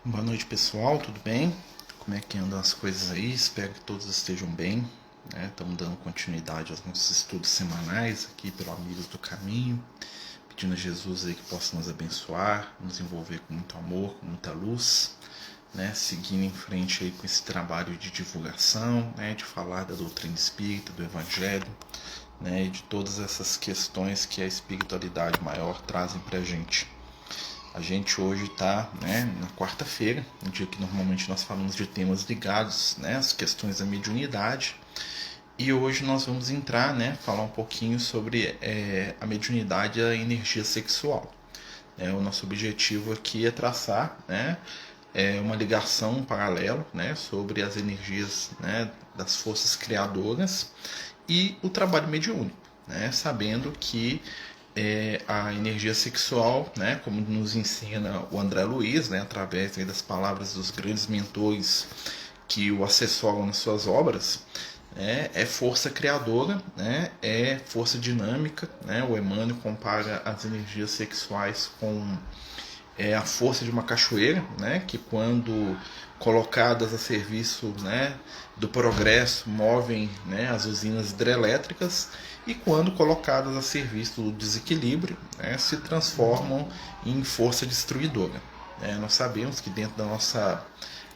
Boa noite, pessoal, tudo bem? Como é que andam as coisas aí? Espero que todos estejam bem, né? Estamos dando continuidade aos nossos estudos semanais aqui pelo Amigos do Caminho, pedindo a Jesus aí que possa nos abençoar, nos envolver com muito amor, com muita luz, né? Seguindo em frente aí com esse trabalho de divulgação, né? De falar da doutrina espírita, do Evangelho, né? E de todas essas questões que a espiritualidade maior trazem para a gente. A gente hoje está, né, na quarta-feira, um dia que normalmente nós falamos de temas ligados, né, às questões da mediunidade. E hoje nós vamos entrar, né, falar um pouquinho sobre a mediunidade e a energia sexual. O nosso objetivo aqui é traçar, né, uma ligação, um paralelo, né, sobre as energias, né, das forças criadoras e o trabalho mediúnico, né, sabendo que a energia sexual, né, como nos ensina o André Luiz, né, através das palavras dos grandes mentores que o assessoram nas suas obras, né, é força criadora, né, é força dinâmica. Né, o Emmanuel compara as energias sexuais com a força de uma cachoeira, né, que quando colocadas a serviço, né, do progresso movem, né, as usinas hidrelétricas, e quando colocadas a serviço do desequilíbrio, né, se transformam em força destruidora. Nós sabemos que dentro da nossa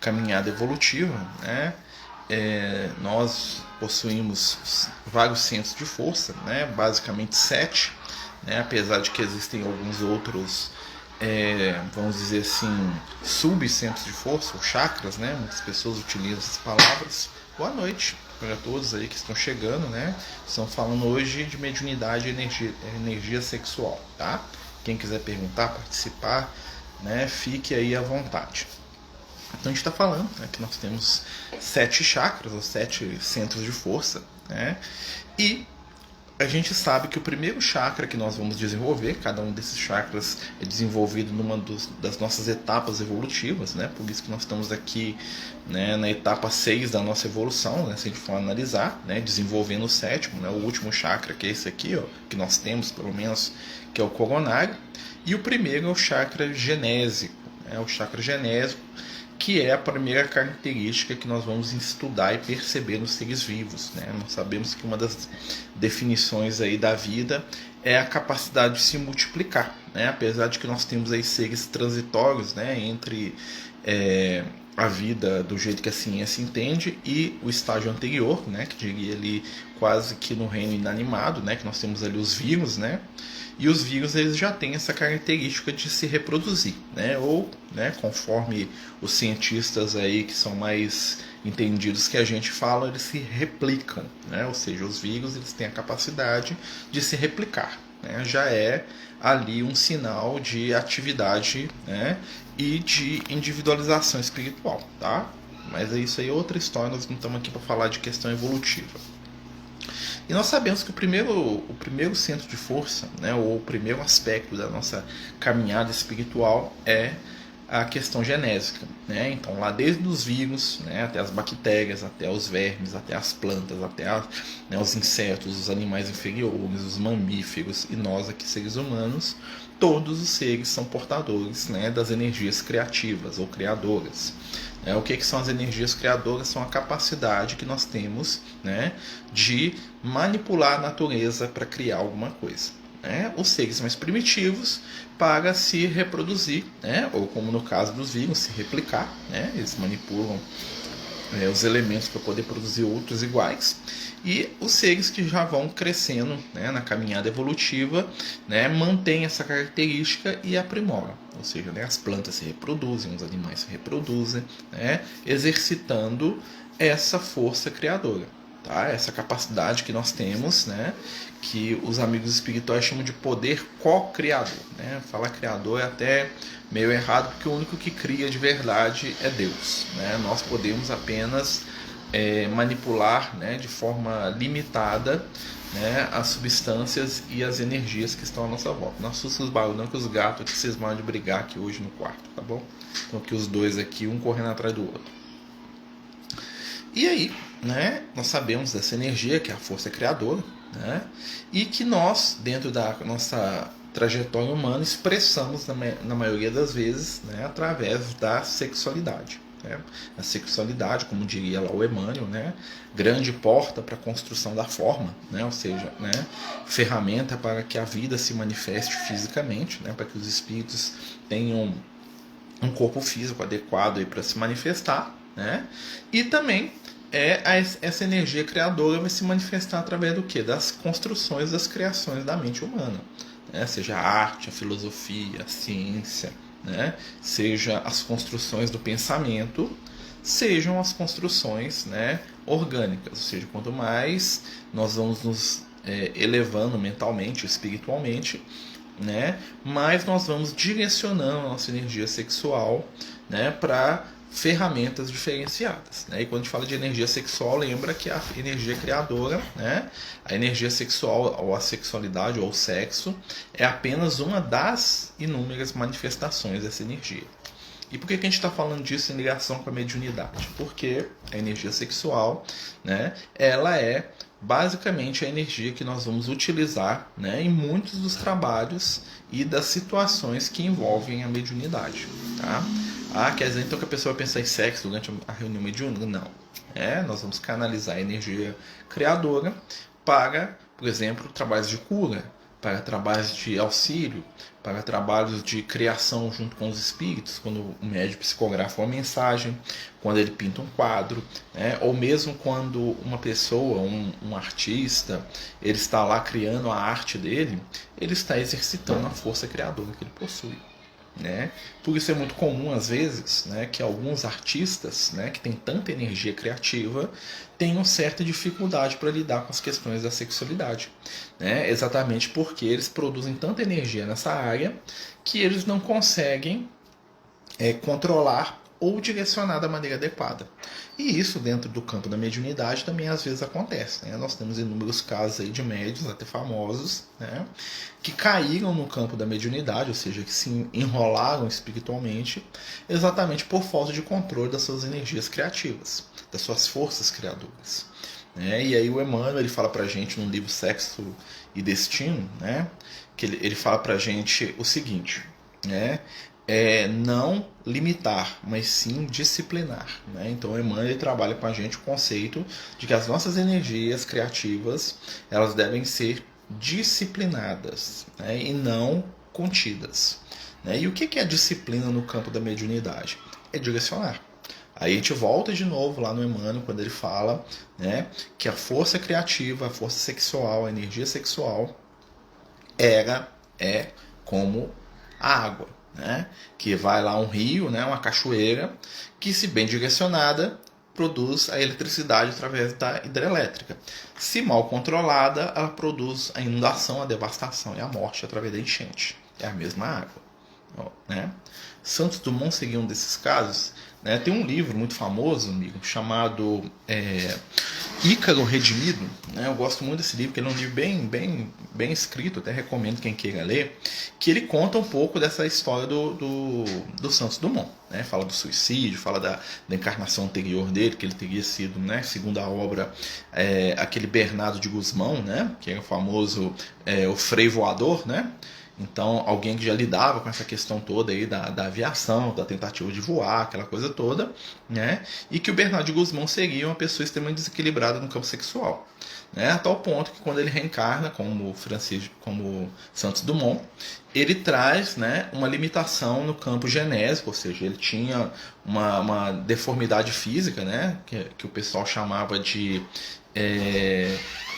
caminhada evolutiva, né, nós possuímos vários centros de força, né, basicamente 7, né, apesar de que existem alguns outros, vamos dizer assim, subcentros de força, ou chakras, né? Muitas pessoas utilizam essas palavras. Boa noite para todos aí que estão chegando, né? Estamos falando hoje de mediunidade e energia sexual, tá? Quem quiser perguntar, participar, né? Fique aí à vontade. Então a gente está falando, né, que nós temos 7 chakras, ou 7 centros de força, né? E a gente sabe que o primeiro chakra que nós vamos desenvolver, cada um desses chakras é desenvolvido numa das nossas etapas evolutivas, né? Por isso que nós estamos aqui, né, na etapa 6 da nossa evolução, né? Se a gente for analisar, né, desenvolvendo o sétimo, né, o último chakra, que é esse aqui, ó, que nós temos pelo menos, que é o coronário. E o primeiro é o chakra genésico, né? O chakra genésico, que é a primeira característica que nós vamos estudar e perceber nos seres vivos, né? Nós sabemos que uma das definições aí da vida é a capacidade de se multiplicar, né? Apesar de que nós temos aí seres transitórios, né, entre a vida do jeito que a ciência entende e o estágio anterior, né, que diria ali quase que no reino inanimado, né, que nós temos ali os vírus, né? E os vírus eles já têm essa característica de se reproduzir, né? Ou, né, conforme os cientistas aí que são mais entendidos que a gente fala, eles se replicam, né? Ou seja, os vírus eles têm a capacidade de se replicar, né? Já é ali um sinal de atividade, né, e de individualização espiritual, tá? Mas isso aí é outra história, nós não estamos aqui para falar de questão evolutiva. E nós sabemos que o primeiro centro de força, né, ou o primeiro aspecto da nossa caminhada espiritual é a questão genésica, né? Então, lá desde os vírus, né, até as bactérias, até os vermes, até as plantas, até né, os insetos, os animais inferiores, os mamíferos e nós aqui seres humanos, todos os seres são portadores, né, das energias criativas ou criadoras. O que são as energias criadoras? São a capacidade que nós temos, né, de manipular a natureza para criar alguma coisa. Os seres mais primitivos para se reproduzir, né, ou como no caso dos vírus, se replicar, né, eles manipulam os elementos para poder produzir outros iguais. E os seres que já vão crescendo, né, na caminhada evolutiva, né, mantêm essa característica e aprimoram. Ou seja, né, as plantas se reproduzem, os animais se reproduzem, né, exercitando essa força criadora. Tá? Essa capacidade que nós temos, né, que os amigos espirituais chamam de poder co-criador. Né? Falar criador é até meio errado, porque o único que cria de verdade é Deus. Né? Nós podemos apenas manipular, né, de forma limitada, né, as substâncias e as energias que estão à nossa volta. Não assusta os barulhos, não, que os gatos aqui vocês vão de brigar aqui hoje no quarto, tá bom? Então aqui os dois aqui, um correndo atrás do outro. E aí, né, nós sabemos dessa energia, que é a força criadora, né, e que nós, dentro da nossa trajetória humana, expressamos na maioria das vezes, né, através da sexualidade. Né? A sexualidade, como diria lá o Emmanuel, né, grande porta para a construção da forma, né, ou seja, né, ferramenta para que a vida se manifeste fisicamente, né, para que os espíritos tenham um corpo físico adequado para se manifestar, né? E também essa energia criadora vai se manifestar através do quê? Das construções, das criações da mente humana, né? Seja a arte, a filosofia, a ciência, né? Seja as construções do pensamento, sejam as construções, né, orgânicas, ou seja, quanto mais nós vamos nos elevando mentalmente, espiritualmente, né, mas nós vamos direcionando a nossa energia sexual, né, para ferramentas diferenciadas, né? E quando a gente fala de energia sexual, lembra que a energia criadora, né, a energia sexual ou a sexualidade ou o sexo é apenas uma das inúmeras manifestações dessa energia. E por que a gente está falando disso em ligação com a mediunidade? Porque a energia sexual, né, ela é basicamente a energia que nós vamos utilizar, né, em muitos dos trabalhos e das situações que envolvem a mediunidade. Tá? Quer dizer então que a pessoa vai pensar em sexo durante a reunião mediúnica? Não. Nós vamos canalizar a energia criadora para, por exemplo, trabalhos de cura, para trabalhos de auxílio, para trabalhos de criação junto com os espíritos, quando o médium psicografa uma mensagem, quando ele pinta um quadro, né? Ou mesmo quando uma pessoa, um artista, ele está lá criando a arte dele, ele está exercitando a força criadora que ele possui. Né? Por isso é muito comum às vezes, né, que alguns artistas, né, que têm tanta energia criativa tenham certa dificuldade para lidar com as questões da sexualidade, né? Exatamente porque eles produzem tanta energia nessa área que eles não conseguem controlar ou direcionar da maneira adequada. E isso dentro do campo da mediunidade também às vezes acontece, né? Nós temos inúmeros casos aí de médiuns, até famosos, né, que caíram no campo da mediunidade, ou seja, que se enrolaram espiritualmente exatamente por falta de controle das suas energias criativas, das suas forças criadoras. Né? E aí o Emmanuel ele fala pra gente no livro Sexo e Destino, né, que ele fala pra gente o seguinte, né, não limitar, mas sim disciplinar. Né? Então o Emmanuel ele trabalha com a gente o conceito de que as nossas energias criativas elas devem ser disciplinadas, né? E não contidas. Né? E o que é disciplina no campo da mediunidade? É direcionar. Aí a gente volta de novo lá no Emmanuel quando ele fala, né, que a força criativa, a força sexual, a energia sexual é como a água. Né? Que vai lá um rio, né? Uma cachoeira, que se bem direcionada, produz a eletricidade através da hidrelétrica. Se mal controlada, ela produz a inundação, a devastação e a morte através da enchente. É a mesma água. Né? Santos Dumont seguiu um desses casos. Né? Tem um livro muito famoso, amigo, chamado Ícaro Redimido. Né? Eu gosto muito desse livro, porque ele é um livro bem escrito, até recomendo quem queira ler, que ele conta um pouco dessa história do Santos Dumont. Né? Fala do suicídio, fala da encarnação anterior dele, que ele teria sido, né, segundo a obra, aquele Bernardo de Gusmão, né? Que é o famoso o Frei Voador, né? Então, alguém que já lidava com essa questão toda aí da aviação, da tentativa de voar, aquela coisa toda, né? E que o Bernardo de Gusmão seria uma pessoa extremamente desequilibrada no campo sexual. Né? A tal ponto que quando ele reencarna como Santos Dumont, ele traz, né, uma limitação no campo genésico, ou seja, ele tinha uma deformidade física, né, que o pessoal chamava de...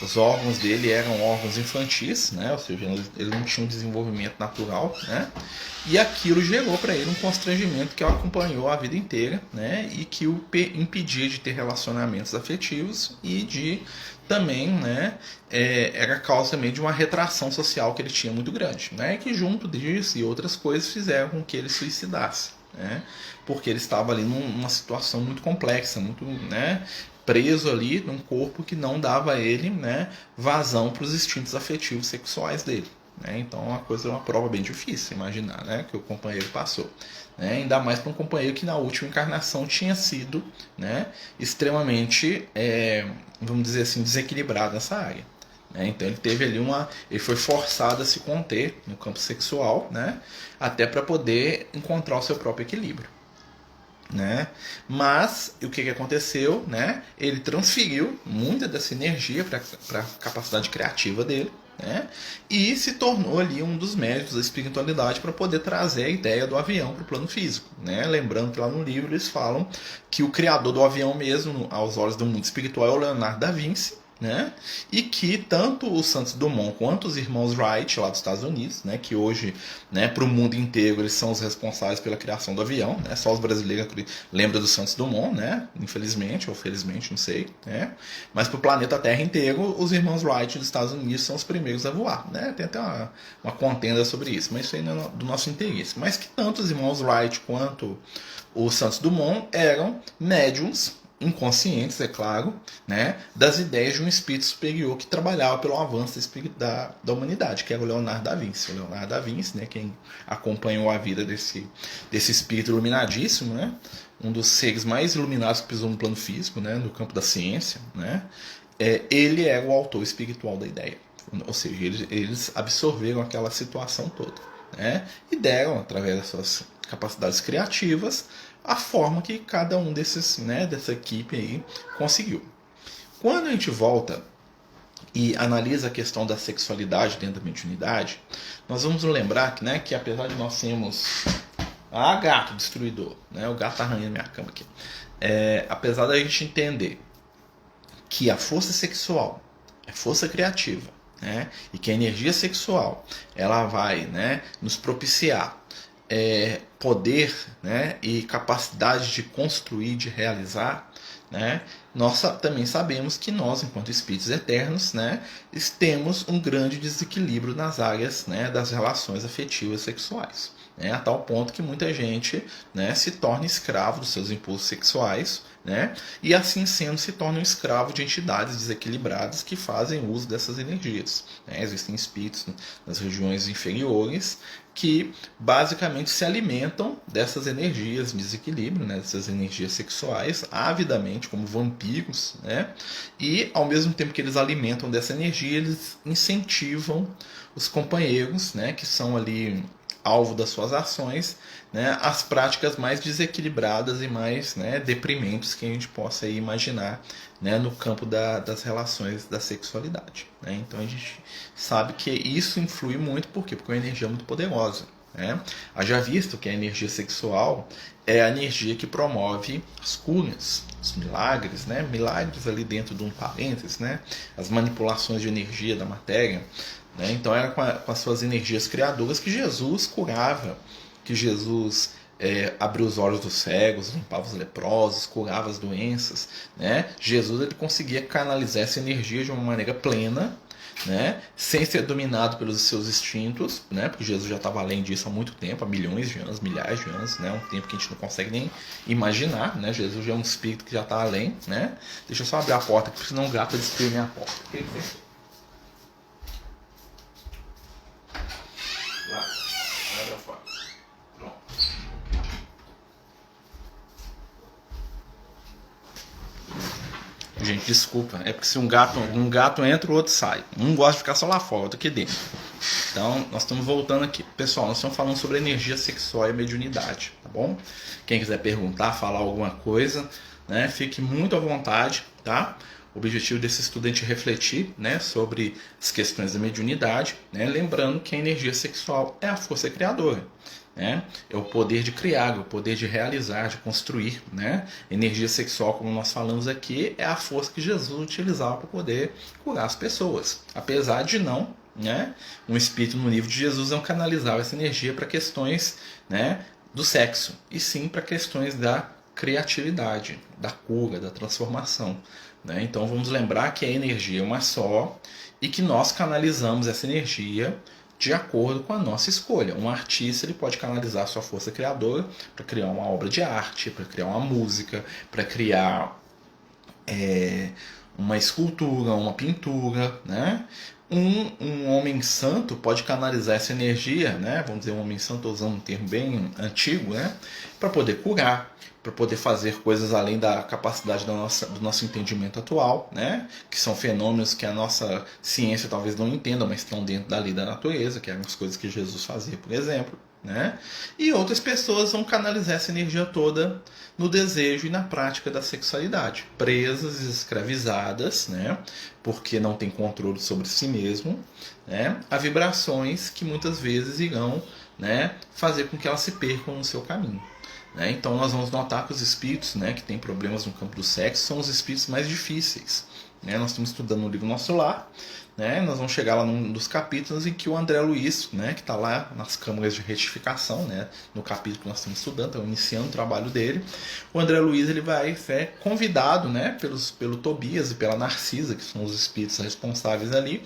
os órgãos dele eram órgãos infantis, né? Ou seja, ele não tinha um desenvolvimento natural, né? E aquilo gerou para ele um constrangimento que o acompanhou a vida inteira, né? E que o impedia de ter relacionamentos afetivos e de também, né, era causa também de uma retração social que ele tinha muito grande, né? E que junto disso e outras coisas fizeram com que ele suicidasse, né? Porque ele estava ali numa situação muito complexa, muito, né, preso ali num corpo que não dava a ele, né, vazão para os instintos afetivos sexuais dele. Né? Então é uma prova bem difícil imaginar, né, que o companheiro passou. Né? Ainda mais para um companheiro que na última encarnação tinha sido, né, extremamente, vamos dizer assim, desequilibrado nessa área. né? Então ele teve ali ele foi forçado a se conter no campo sexual, né? Até para poder encontrar o seu próprio equilíbrio, né? Mas o que aconteceu, né? Ele transferiu muita dessa energia para a capacidade criativa dele, né? E se tornou ali um dos médicos da espiritualidade para poder trazer a ideia do avião para o plano físico, né? Lembrando que lá no livro eles falam que o criador do avião mesmo, aos olhos do mundo espiritual, é o Leonardo da Vinci, né? E que tanto o Santos Dumont quanto os irmãos Wright lá dos Estados Unidos, né, que hoje, né, para o mundo inteiro eles são os responsáveis pela criação do avião, né? Só os brasileiros lembram do Santos Dumont, né? Infelizmente ou felizmente, não sei, né? Mas para o planeta Terra inteiro, os irmãos Wright dos Estados Unidos são os primeiros a voar, né? Tem até uma contenda sobre isso, mas isso aí não é do nosso interesse. Mas que tanto os irmãos Wright quanto o Santos Dumont eram médiums inconscientes, é claro, né, das ideias de um espírito superior que trabalhava pelo avanço da humanidade, que era o Leonardo da Vinci. O Leonardo da Vinci, né, quem acompanhou a vida desse espírito iluminadíssimo, né, um dos seres mais iluminados que pisou no plano físico, né, no campo da ciência, né, ele era o autor espiritual da ideia. Ou seja, eles absorveram aquela situação toda, né, e deram, através das suas capacidades criativas, a forma que cada um desses, né, dessa equipe aí conseguiu. Quando a gente volta e analisa a questão da sexualidade dentro da mediunidade, nós vamos lembrar que, né, que apesar de nós sermos... Ah, gato destruidor, né, o gato arranhando minha cama aqui. Apesar da gente entender que a força sexual é força criativa, né, e que a energia sexual ela vai, né, nos propiciar poder, né, e capacidade de construir, de realizar, né, nós também sabemos que nós, enquanto espíritos eternos, né, temos um grande desequilíbrio nas áreas, né, das relações afetivas sexuais, né, a tal ponto que muita gente, né, se torna escravo dos seus impulsos sexuais, né, e assim sendo se torna um escravo de entidades desequilibradas que fazem uso dessas energias, né. Existem espíritos nas regiões inferiores que basicamente se alimentam dessas energias de desequilíbrio, né, dessas energias sexuais, avidamente, como vampiros, né, e ao mesmo tempo que eles alimentam dessa energia, eles incentivam os companheiros, né, que são ali alvo das suas ações, né, as práticas mais desequilibradas e mais, né, deprimentes que a gente possa aí imaginar, né, no campo das relações da sexualidade, né? Então a gente sabe que isso influi muito, por quê? Porque é uma energia muito poderosa, né? Haja visto que a energia sexual é a energia que promove as curas, os milagres, né? Milagres ali dentro de um parênteses, né? As manipulações de energia da matéria, né? Então era com as suas energias criadoras que Jesus curava, que Jesus abriu os olhos dos cegos, limpava os leprosos, curava as doenças, né? Jesus ele conseguia canalizar essa energia de uma maneira plena, né? Sem ser dominado pelos seus instintos, né? Porque Jesus já estava além disso há muito tempo, há milhões de anos, milhares de anos, né? Um tempo que a gente não consegue nem imaginar, né? Jesus já é um espírito que já está além, né? Deixa eu só abrir a porta, porque senão o gato vai destruir minha porta. O que ele fez? Lá, abre a porta. Pronto. Gente, desculpa, é porque se um gato entra, o outro sai. Um gosta de ficar só lá fora, outro aqui dentro. Então, nós estamos voltando aqui. Pessoal, nós estamos falando sobre energia sexual e mediunidade, tá bom? Quem quiser perguntar, falar alguma coisa, né, fique muito à vontade, tá? O objetivo desse estudo é a gente refletir, né, sobre as questões da mediunidade, né, lembrando que a energia sexual é a força criadora, né? É o poder de criar, é o poder de realizar, de construir, né? Energia sexual, como nós falamos aqui, é a força que Jesus utilizava para poder curar as pessoas, apesar de não, né, um espírito no nível de Jesus não canalizava essa energia para questões, né, do sexo, e sim para questões da criatividade, da cura, da transformação, né? Então vamos lembrar que a energia é uma só e que nós canalizamos essa energia de acordo com a nossa escolha. Um artista ele pode canalizar a sua força criadora para criar uma obra de arte, para criar uma música, para criar uma escultura, uma pintura, né? Um homem santo pode canalizar essa energia, né? Vamos dizer, um homem santo, estou usando um termo bem antigo, né? Para poder curar, para poder fazer coisas além da capacidade do nosso entendimento atual, né? Que são fenômenos que a nossa ciência talvez não entenda, mas estão dentro da lei da natureza, que eram as coisas que Jesus fazia, por exemplo. Né? E outras pessoas vão canalizar essa energia toda no desejo e na prática da sexualidade, presas e escravizadas, né? Porque não tem controle sobre si mesmo, né? A vibrações que muitas vezes irão, né, fazer com que elas se percam no seu caminho. Né? Então nós vamos notar que os espíritos, né, que têm problemas no campo do sexo são os espíritos mais difíceis. Né? Nós estamos estudando no livro Nosso Lar. Né? Nós vamos chegar lá num dos capítulos em que o André Luiz, né, que está lá nas câmaras de retificação, né, no capítulo que nós estamos estudando, estamos iniciando o trabalho dele, o André Luiz ele vai ser convidado, né, pelo Tobias e pela Narcisa, que são os espíritos responsáveis ali,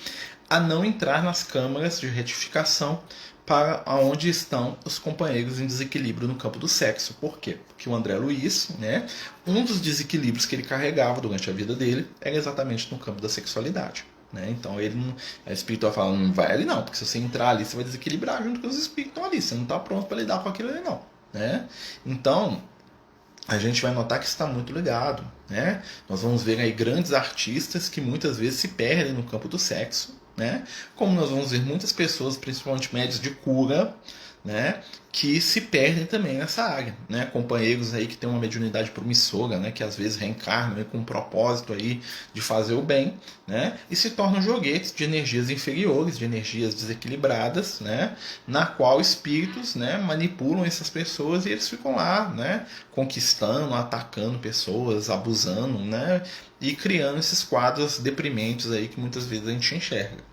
a não entrar nas câmaras de retificação para onde estão os companheiros em desequilíbrio no campo do sexo. Por quê? Porque o André Luiz, né, um dos desequilíbrios que ele carregava durante a vida dele era exatamente no campo da sexualidade. Né? Então ele não, a espiritual fala, não vai ali não, porque se você entrar ali você vai desequilibrar junto com os espíritos que estão ali, você não está pronto para lidar com aquilo ali não. Né? Então a gente vai notar que está muito ligado. Né? Nós vamos ver aí grandes artistas que muitas vezes se perdem no campo do sexo, né? Como nós vamos ver muitas pessoas, principalmente médios de cura, né, que se perdem também nessa área, né? Companheiros aí que têm uma mediunidade promissora, né, que às vezes reencarnam aí com um propósito aí de fazer o bem, né, e se tornam joguetes de energias inferiores, de energias desequilibradas, né, na qual espíritos, né, manipulam essas pessoas e eles ficam lá, né, conquistando, atacando pessoas, abusando, né, e criando esses quadros deprimentes aí que muitas vezes a gente enxerga.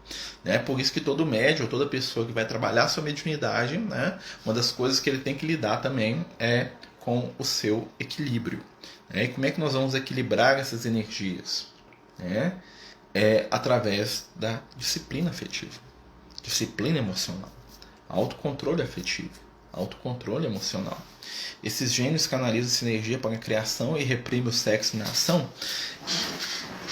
Né? Por isso que todo médium, toda pessoa que vai trabalhar a sua mediunidade, né, uma das coisas que ele tem que lidar também é com o seu equilíbrio. Né? E como é que nós vamos equilibrar essas energias? Né? É através da disciplina afetiva, disciplina emocional, autocontrole afetivo, autocontrole emocional. Esses gênios canalizam essa energia para a criação e reprimem o sexo na ação?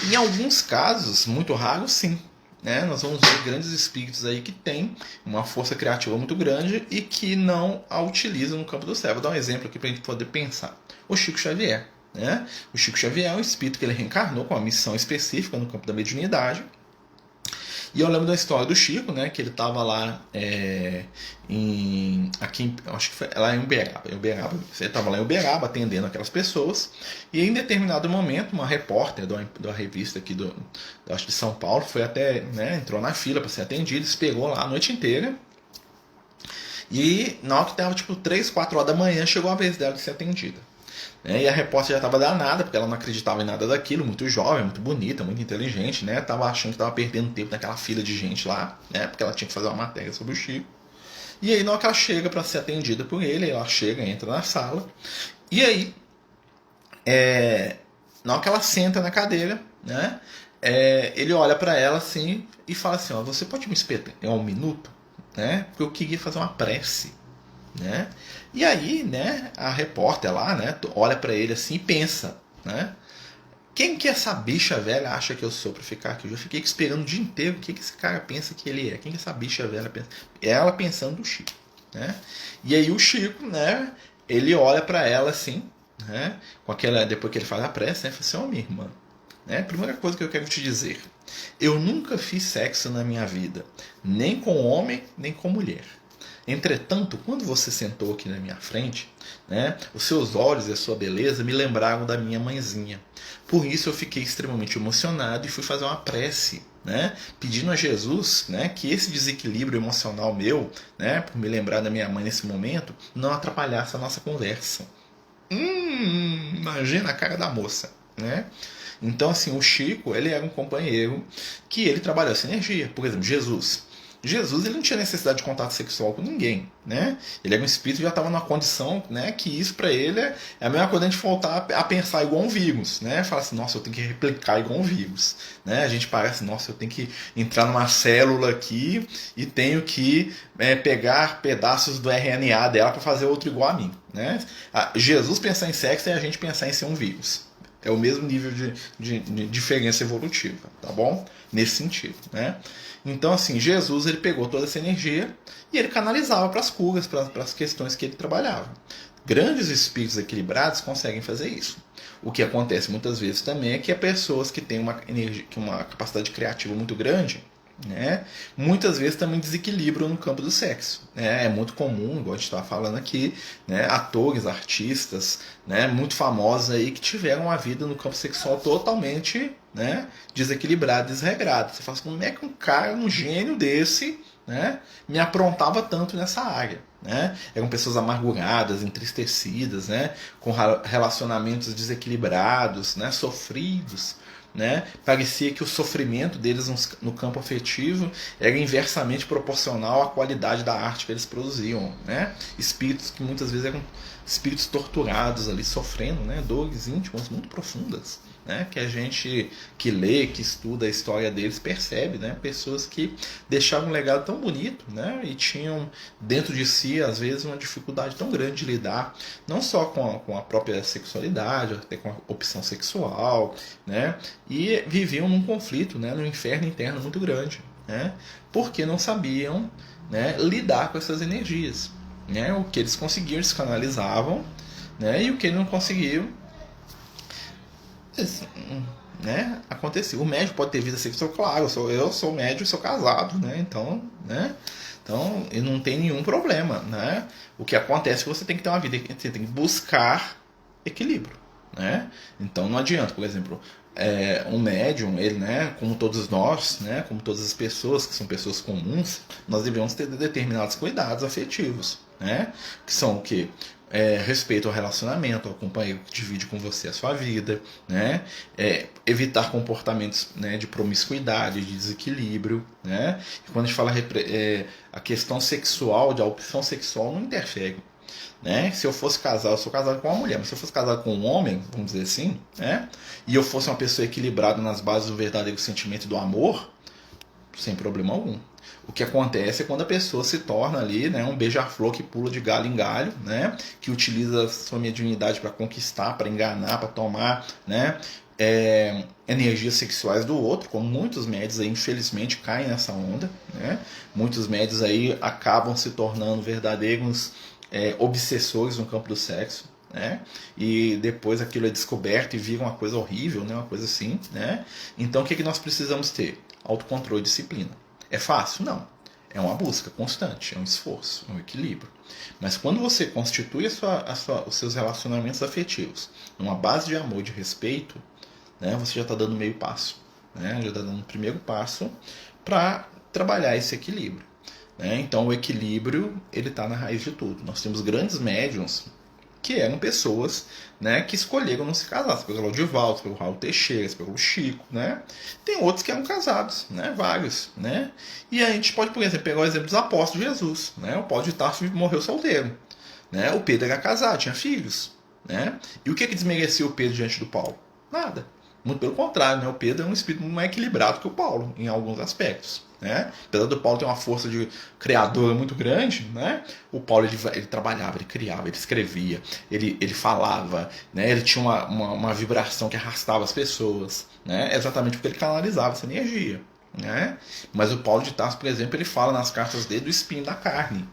Em alguns casos, muito raros, sim. Né? Nós vamos ver grandes espíritos aí que têm uma força criativa muito grande e que não a utilizam no campo do céu. Vou dar um exemplo aqui para a gente poder pensar. O Chico Xavier. Né? O Chico Xavier é um espírito que ele reencarnou com uma missão específica no campo da mediunidade. E eu lembro da história do Chico, né, que ele estava lá acho que foi lá em Uberaba. Ele estava lá em Uberaba atendendo aquelas pessoas. E em determinado momento, uma repórter da revista aqui acho de São Paulo foi até, né, entrou na fila para ser atendida, esperou lá a noite inteira. E na hora que estava tipo 3, 4 horas da manhã, chegou a vez dela de ser atendida. E a repórter já estava danada, porque ela não acreditava em nada daquilo, muito jovem, muito bonita, muito inteligente, né? Tava achando que estava perdendo tempo naquela fila de gente lá, né? Porque ela tinha que fazer uma matéria sobre o Chico. E aí, na hora que ela chega para ser atendida por ele, ela chega, entra na sala. E aí, na hora que ela senta na cadeira, né? Ele olha para ela assim e fala assim: ó, você pode me esperar um minuto? Né? Porque eu queria fazer uma prece. Né? E aí, né, a repórter lá, né, olha para ele assim e pensa, né? Quem que essa bicha velha acha que eu sou para ficar aqui? Eu já fiquei esperando o dia inteiro o que esse cara pensa que ele é. Quem que essa bicha velha pensa? Ela pensando no Chico, né? E aí o Chico, né, ele olha para ela assim, né, com aquela, depois que ele faz a prece, né, fala assim: ó, minha irmã, né, primeira coisa que eu quero te dizer, eu nunca fiz sexo na minha vida, nem com homem, nem com mulher. Entretanto, quando você sentou aqui na minha frente, né, os seus olhos e a sua beleza me lembraram da minha mãezinha. Por isso eu fiquei extremamente emocionado e fui fazer uma prece, né, pedindo a Jesus, né, que esse desequilíbrio emocional meu, né, por me lembrar da minha mãe nesse momento, não atrapalhasse a nossa conversa. Imagina a cara da moça, né? Então, assim, o Chico, ele era um companheiro que ele trabalhou essa energia. Por exemplo, Jesus ele não tinha necessidade de contato sexual com ninguém, né? Ele era um espírito e já estava numa condição, né, que isso para ele é a mesma coisa de a gente voltar a pensar igual um vírus, né? Falar assim, nossa, eu tenho que replicar igual um vírus, né? A gente parece, nossa, eu tenho que entrar numa célula aqui e tenho que pegar pedaços do RNA dela para fazer outro igual a mim, né? Jesus pensar em sexo é a gente pensar em ser um vírus. É o mesmo nível de diferença evolutiva, tá bom? Nesse sentido, né? Então, assim, Jesus ele pegou toda essa energia e ele canalizava para as curas, para as questões que ele trabalhava. Grandes espíritos equilibrados conseguem fazer isso. O que acontece muitas vezes também é que pessoas que têm uma energia, uma capacidade criativa muito grande, né, muitas vezes também desequilibram no campo do sexo. Né? É muito comum, igual a gente estava falando aqui, né, atores, artistas, né, muito famosos aí que tiveram uma vida no campo sexual totalmente, né, desequilibrada, desregrada. Você fala assim, como é que um cara, um gênio desse, né, me aprontava tanto nessa área? Né? Eram pessoas amarguradas, entristecidas, né, com relacionamentos desequilibrados, né, sofridos. Né? Parecia que o sofrimento deles no campo afetivo era inversamente proporcional à qualidade da arte que eles produziam. Né? Espíritos que muitas vezes eram espíritos torturados ali, sofrendo, né? Dores íntimas muito profundas. Né? Que a gente que lê, que estuda a história deles percebe, né? Pessoas que deixavam um legado tão bonito, né? E tinham dentro de si às vezes uma dificuldade tão grande de lidar não só com a própria sexualidade, até com a opção sexual, né? E viviam num conflito, né? Num inferno interno muito grande, né? Porque não sabiam, né, lidar com essas energias, né? O que eles conseguiam eles canalizavam, né? E o que eles não conseguiam, né, acontecia. O médium pode ter vida sexual, claro, eu sou médium, sou casado, né, então, né, então não tem nenhum problema, né. O que acontece é que você tem que ter uma vida, você tem que buscar equilíbrio, né. Então não adianta, por exemplo, um médium, ele, né, como todos nós, né, como todas as pessoas que são pessoas comuns, nós devemos ter determinados cuidados afetivos, né, que são o quê? Respeito ao relacionamento, ao companheiro que divide com você a sua vida, né? Evitar comportamentos, né, de promiscuidade, de desequilíbrio, né? E quando a gente fala a questão sexual, a opção sexual não interfere. Né? Se eu fosse casado, eu sou casado com uma mulher, mas se eu fosse casado com um homem, vamos dizer assim, né? E eu fosse uma pessoa equilibrada nas bases do verdadeiro sentimento do amor, sem problema algum. O que acontece é quando a pessoa se torna ali, né, um beija-flor que pula de galho em galho, né, que utiliza a sua mediunidade para conquistar, para enganar, para tomar, né, energias sexuais do outro, como muitos médios aí, infelizmente, caem nessa onda. Né? Muitos médios aí acabam se tornando verdadeiros obsessores no campo do sexo. Né? E depois aquilo é descoberto e vira uma coisa horrível, né? Uma coisa assim. Né? Então o que nós precisamos ter? Autocontrole e disciplina. É fácil? Não. É uma busca constante, é um esforço, é um equilíbrio. Mas quando você constitui os seus relacionamentos afetivos numa base de amor e de respeito, né, você já está dando meio passo. Né? Já está dando o primeiro passo para trabalhar esse equilíbrio. Né? Então o equilíbrio ele está na raiz de tudo. Nós temos grandes médiuns que eram pessoas, né, que escolheram não se casar. Você pegou o Divaldo, pelo Raul Teixeira, pelo Chico, né? Tem outros que eram casados, né? Vários, né? E a gente pode, por exemplo, pegar o exemplo dos apóstolos de Jesus, né? O Paulo de Tarso morreu solteiro, né? O Pedro era casado, tinha filhos, né? E o que desmerecia o Pedro diante do Paulo? Nada. Muito pelo contrário, né? O Pedro é um espírito muito mais equilibrado que o Paulo, em alguns aspectos. Né? Apesar do Paulo ter uma força de criadora muito grande, né? O Paulo ele trabalhava, ele criava, ele escrevia, ele falava, né? Ele tinha uma vibração que arrastava as pessoas, né? Exatamente porque ele canalizava essa energia. Né? Mas o Paulo de Tarso, por exemplo, ele fala nas cartas dele do espinho da carne.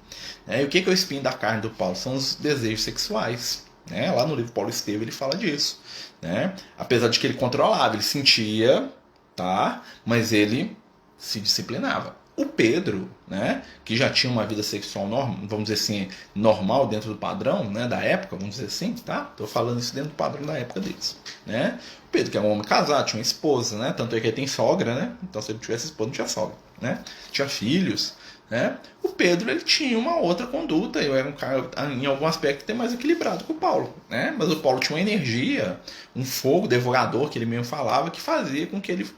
Né? E o que é o espinho da carne do Paulo? São os desejos sexuais. Né? Lá no livro Paulo Estevam ele fala disso. Né? Apesar de que ele controlava, ele sentia, tá? Mas ele se disciplinava. O Pedro, né, que já tinha uma vida sexual vamos dizer assim, normal dentro do padrão, né, da época, vamos dizer assim, tá? Tô falando isso dentro do padrão da época deles, né? O Pedro, que é um homem casado, tinha uma esposa, né? Tanto é que ele tem sogra, né? Então se ele tivesse esposa, não tinha sogra, né? Tinha filhos, né? O Pedro, ele tinha uma outra conduta, eu era um cara, em algum aspecto, até mais equilibrado que o Paulo, né? Mas o Paulo tinha uma energia, um fogo devorador, que ele mesmo falava, que fazia com que ele,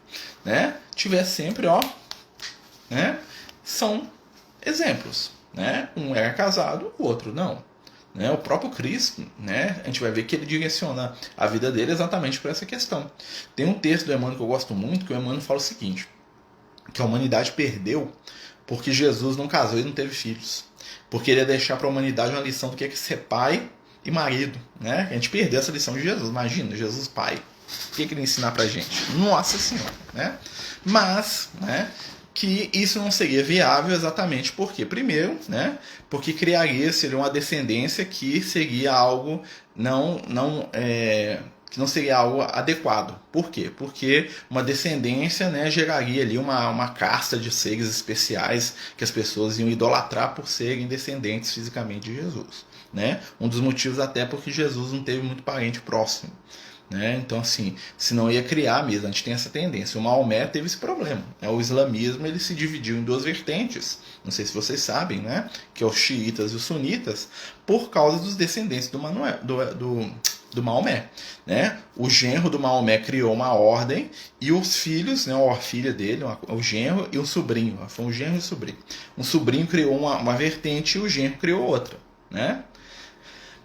né, tivesse sempre, ó, né? São exemplos, né? Um era casado, o outro não. Né? O próprio Cristo, né? A gente vai ver que ele direciona a vida dele exatamente por essa questão. Tem um texto do Emmanuel que eu gosto muito, que o Emmanuel fala o seguinte, que a humanidade perdeu porque Jesus não casou e não teve filhos. Porque ele ia deixar para a humanidade uma lição do que é ser pai e marido. Né? A gente perdeu essa lição de Jesus. Imagina, Jesus pai. O que ele ensina pra gente? Nossa Senhora, né? Mas, né, que isso não seria viável exatamente por quê? Primeiro, né, porque seria uma descendência que seria algo que não seria algo adequado. Por quê? Porque uma descendência, né, geraria ali uma casta de seres especiais que as pessoas iam idolatrar por serem descendentes fisicamente de Jesus. Né? Um dos motivos até porque Jesus não teve muito parente próximo. Né? Então, assim, senão ia criar mesmo. A gente tem essa tendência. O Maomé teve esse problema. Né? O islamismo ele se dividiu em duas vertentes. Não sei se vocês sabem, né? Que é os xiitas e os sunitas, por causa dos descendentes do Maomé. Né? O genro do Maomé criou uma ordem e os filhos, né, ou a filha dele, o genro e o sobrinho. Foi um genro e um sobrinho. Um sobrinho criou uma vertente e o genro criou outra. Né?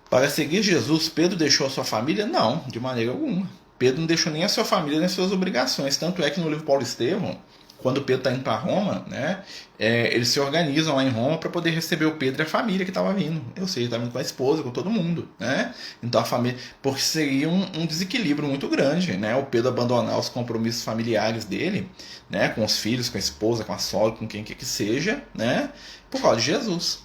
Para seguir Jesus, Pedro deixou a sua família? Não, de maneira alguma. Pedro não deixou nem a sua família nem as suas obrigações. Tanto é que no livro Paulo Estevão, quando Pedro está indo para Roma, né, eles se organizam lá em Roma para poder receber o Pedro e a família que estava vindo. Ou seja, estava vindo com a esposa, com todo mundo. Né? Então a família. Porque seria um desequilíbrio muito grande. Né? O Pedro abandonar os compromissos familiares dele, né, com os filhos, com a esposa, com a sogra, com quem quer que seja, né, por causa de Jesus.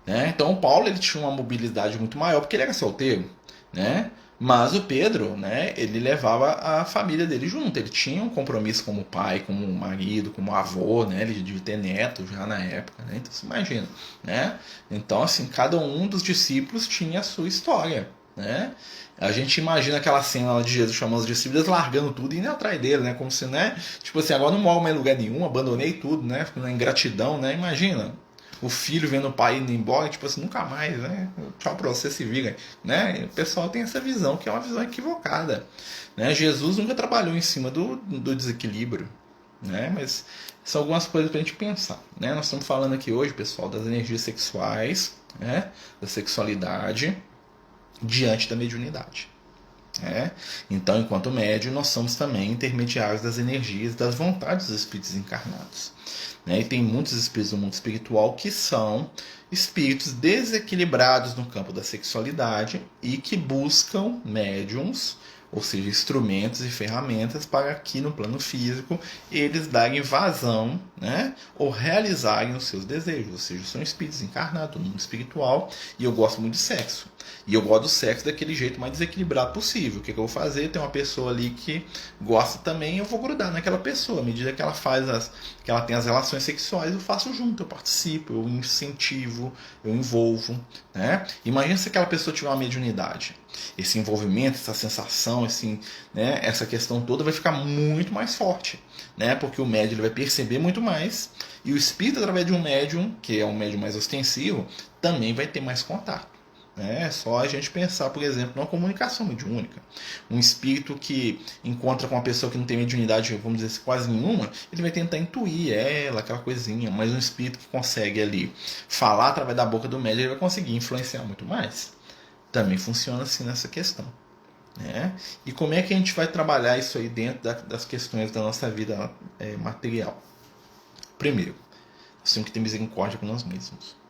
Né? Então o Paulo ele tinha uma mobilidade muito maior porque ele era solteiro, né? Mas o Pedro, né, ele levava a família dele junto. Ele tinha um compromisso como pai, como marido, como avô, né? Ele devia ter neto já na época, né? Então você imagina, né? Então assim, cada um dos discípulos tinha a sua história, né? A gente imagina aquela cena lá de Jesus chamando os discípulos, largando tudo e indo atrás dele, né? Como se, né? Tipo assim, agora não moro mais em lugar nenhum, abandonei tudo, né? Na ingratidão, né? Imagina. O filho vendo o pai indo embora, tipo assim, nunca mais, né? Tchau pra você, se vira. Né? O pessoal tem essa visão, que é uma visão equivocada. Né? Jesus nunca trabalhou em cima do desequilíbrio. Né? Mas são algumas coisas pra gente pensar. Né? Nós estamos falando aqui hoje, pessoal, das energias sexuais, né? Da sexualidade, diante da mediunidade. Né? Então, enquanto médium, nós somos também intermediários das energias, das vontades dos espíritos encarnados. Né? E tem muitos espíritos do mundo espiritual que são espíritos desequilibrados no campo da sexualidade e que buscam médiums, ou seja, instrumentos e ferramentas para que no plano físico eles darem vazão, né, ou realizarem os seus desejos. Ou seja, são espíritos encarnados no mundo espiritual e eu gosto muito de sexo. E eu gosto do sexo daquele jeito mais desequilibrado possível. O que eu vou fazer? Tem uma pessoa ali que gosta também, eu vou grudar naquela pessoa. À medida que ela que ela tem as relações sexuais, eu faço junto, eu participo, eu incentivo, eu envolvo. Né? Imagina se aquela pessoa tiver uma mediunidade. Esse envolvimento, essa sensação, né, essa questão toda vai ficar muito mais forte. Né? Porque o médium ele vai perceber muito mais. E o espírito, através de um médium, que é um médium mais ostensivo, também vai ter mais contato. É só a gente pensar, por exemplo, numa comunicação mediúnica. Um espírito que encontra com uma pessoa que não tem mediunidade, vamos dizer assim, quase nenhuma, ele vai tentar intuir ela, aquela coisinha. Mas um espírito que consegue ali falar através da boca do médium, ele vai conseguir influenciar muito mais. Também funciona assim nessa questão. Né? E como é que a gente vai trabalhar isso aí dentro das questões da nossa vida material? Primeiro, nós temos que ter misericórdia com nós mesmos.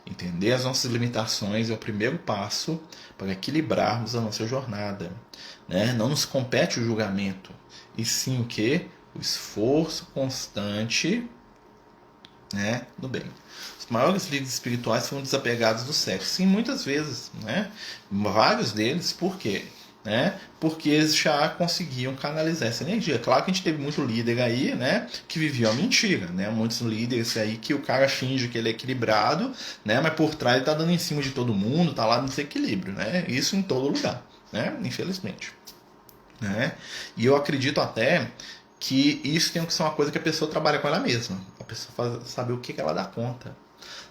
Entender as nossas limitações é o primeiro passo para equilibrarmos a nossa jornada. Né? Não nos compete o julgamento, e sim o quê? O esforço constante, né, no bem. Os maiores líderes espirituais foram desapegados do sexo. Sim, muitas vezes. Né? Vários deles, por quê? Né? Porque eles já conseguiam canalizar essa energia. Claro que a gente teve muito líder aí, né, que vivia a mentira, né? Muitos líderes aí que o cara finge que ele é equilibrado, né, mas por trás ele tá dando em cima de todo mundo, tá lá no desequilíbrio, né? Isso em todo lugar, né? Infelizmente. Né? E eu acredito até que isso tem que ser uma coisa que a pessoa trabalha com ela mesma. A pessoa saber o que ela dá conta.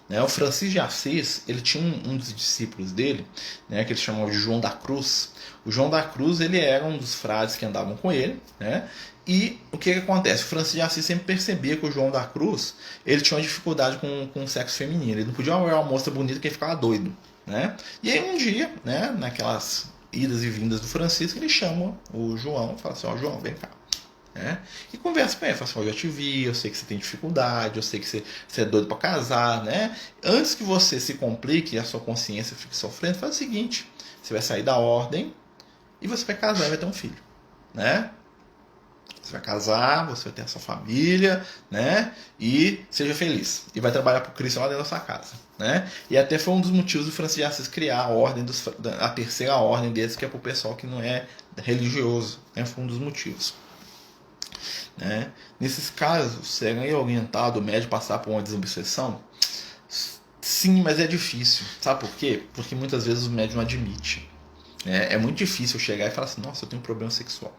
Né? O Francisco de Assis, ele tinha um dos discípulos dele, né, que ele chamava de João da Cruz. O João da Cruz, ele era um dos frades que andavam com ele, né? E o que acontece? O Francisco de Assis sempre percebia que o João da Cruz, ele tinha uma dificuldade com o sexo feminino. Ele não podia olhar uma moça bonita que ele ficava doido, né? E aí um dia, né, naquelas idas e vindas do Francisco, ele chama o João e fala assim: ó, João, vem cá. Né? E conversa com ele, fala assim: eu já te vi, eu sei que você tem dificuldade, eu sei que você é doido para casar, né? Antes que você se complique e a sua consciência fique sofrendo, faz o seguinte: você vai sair da ordem e você vai casar e vai ter um filho. né? Você vai casar, você vai ter a sua família, né? E seja feliz. E vai trabalhar para o Cristo lá dentro da sua casa, né? E até foi um dos motivos do Francisco de Assis criar a terceira ordem deles, que é para o pessoal que não é religioso, né? Foi um dos motivos. Né? Nesses casos, seria orientado o médico passar por uma desobsessão? Sim, mas é difícil. Sabe por quê? Porque muitas vezes o médico não admite. É muito difícil chegar e falar assim, nossa, eu tenho um problema sexual.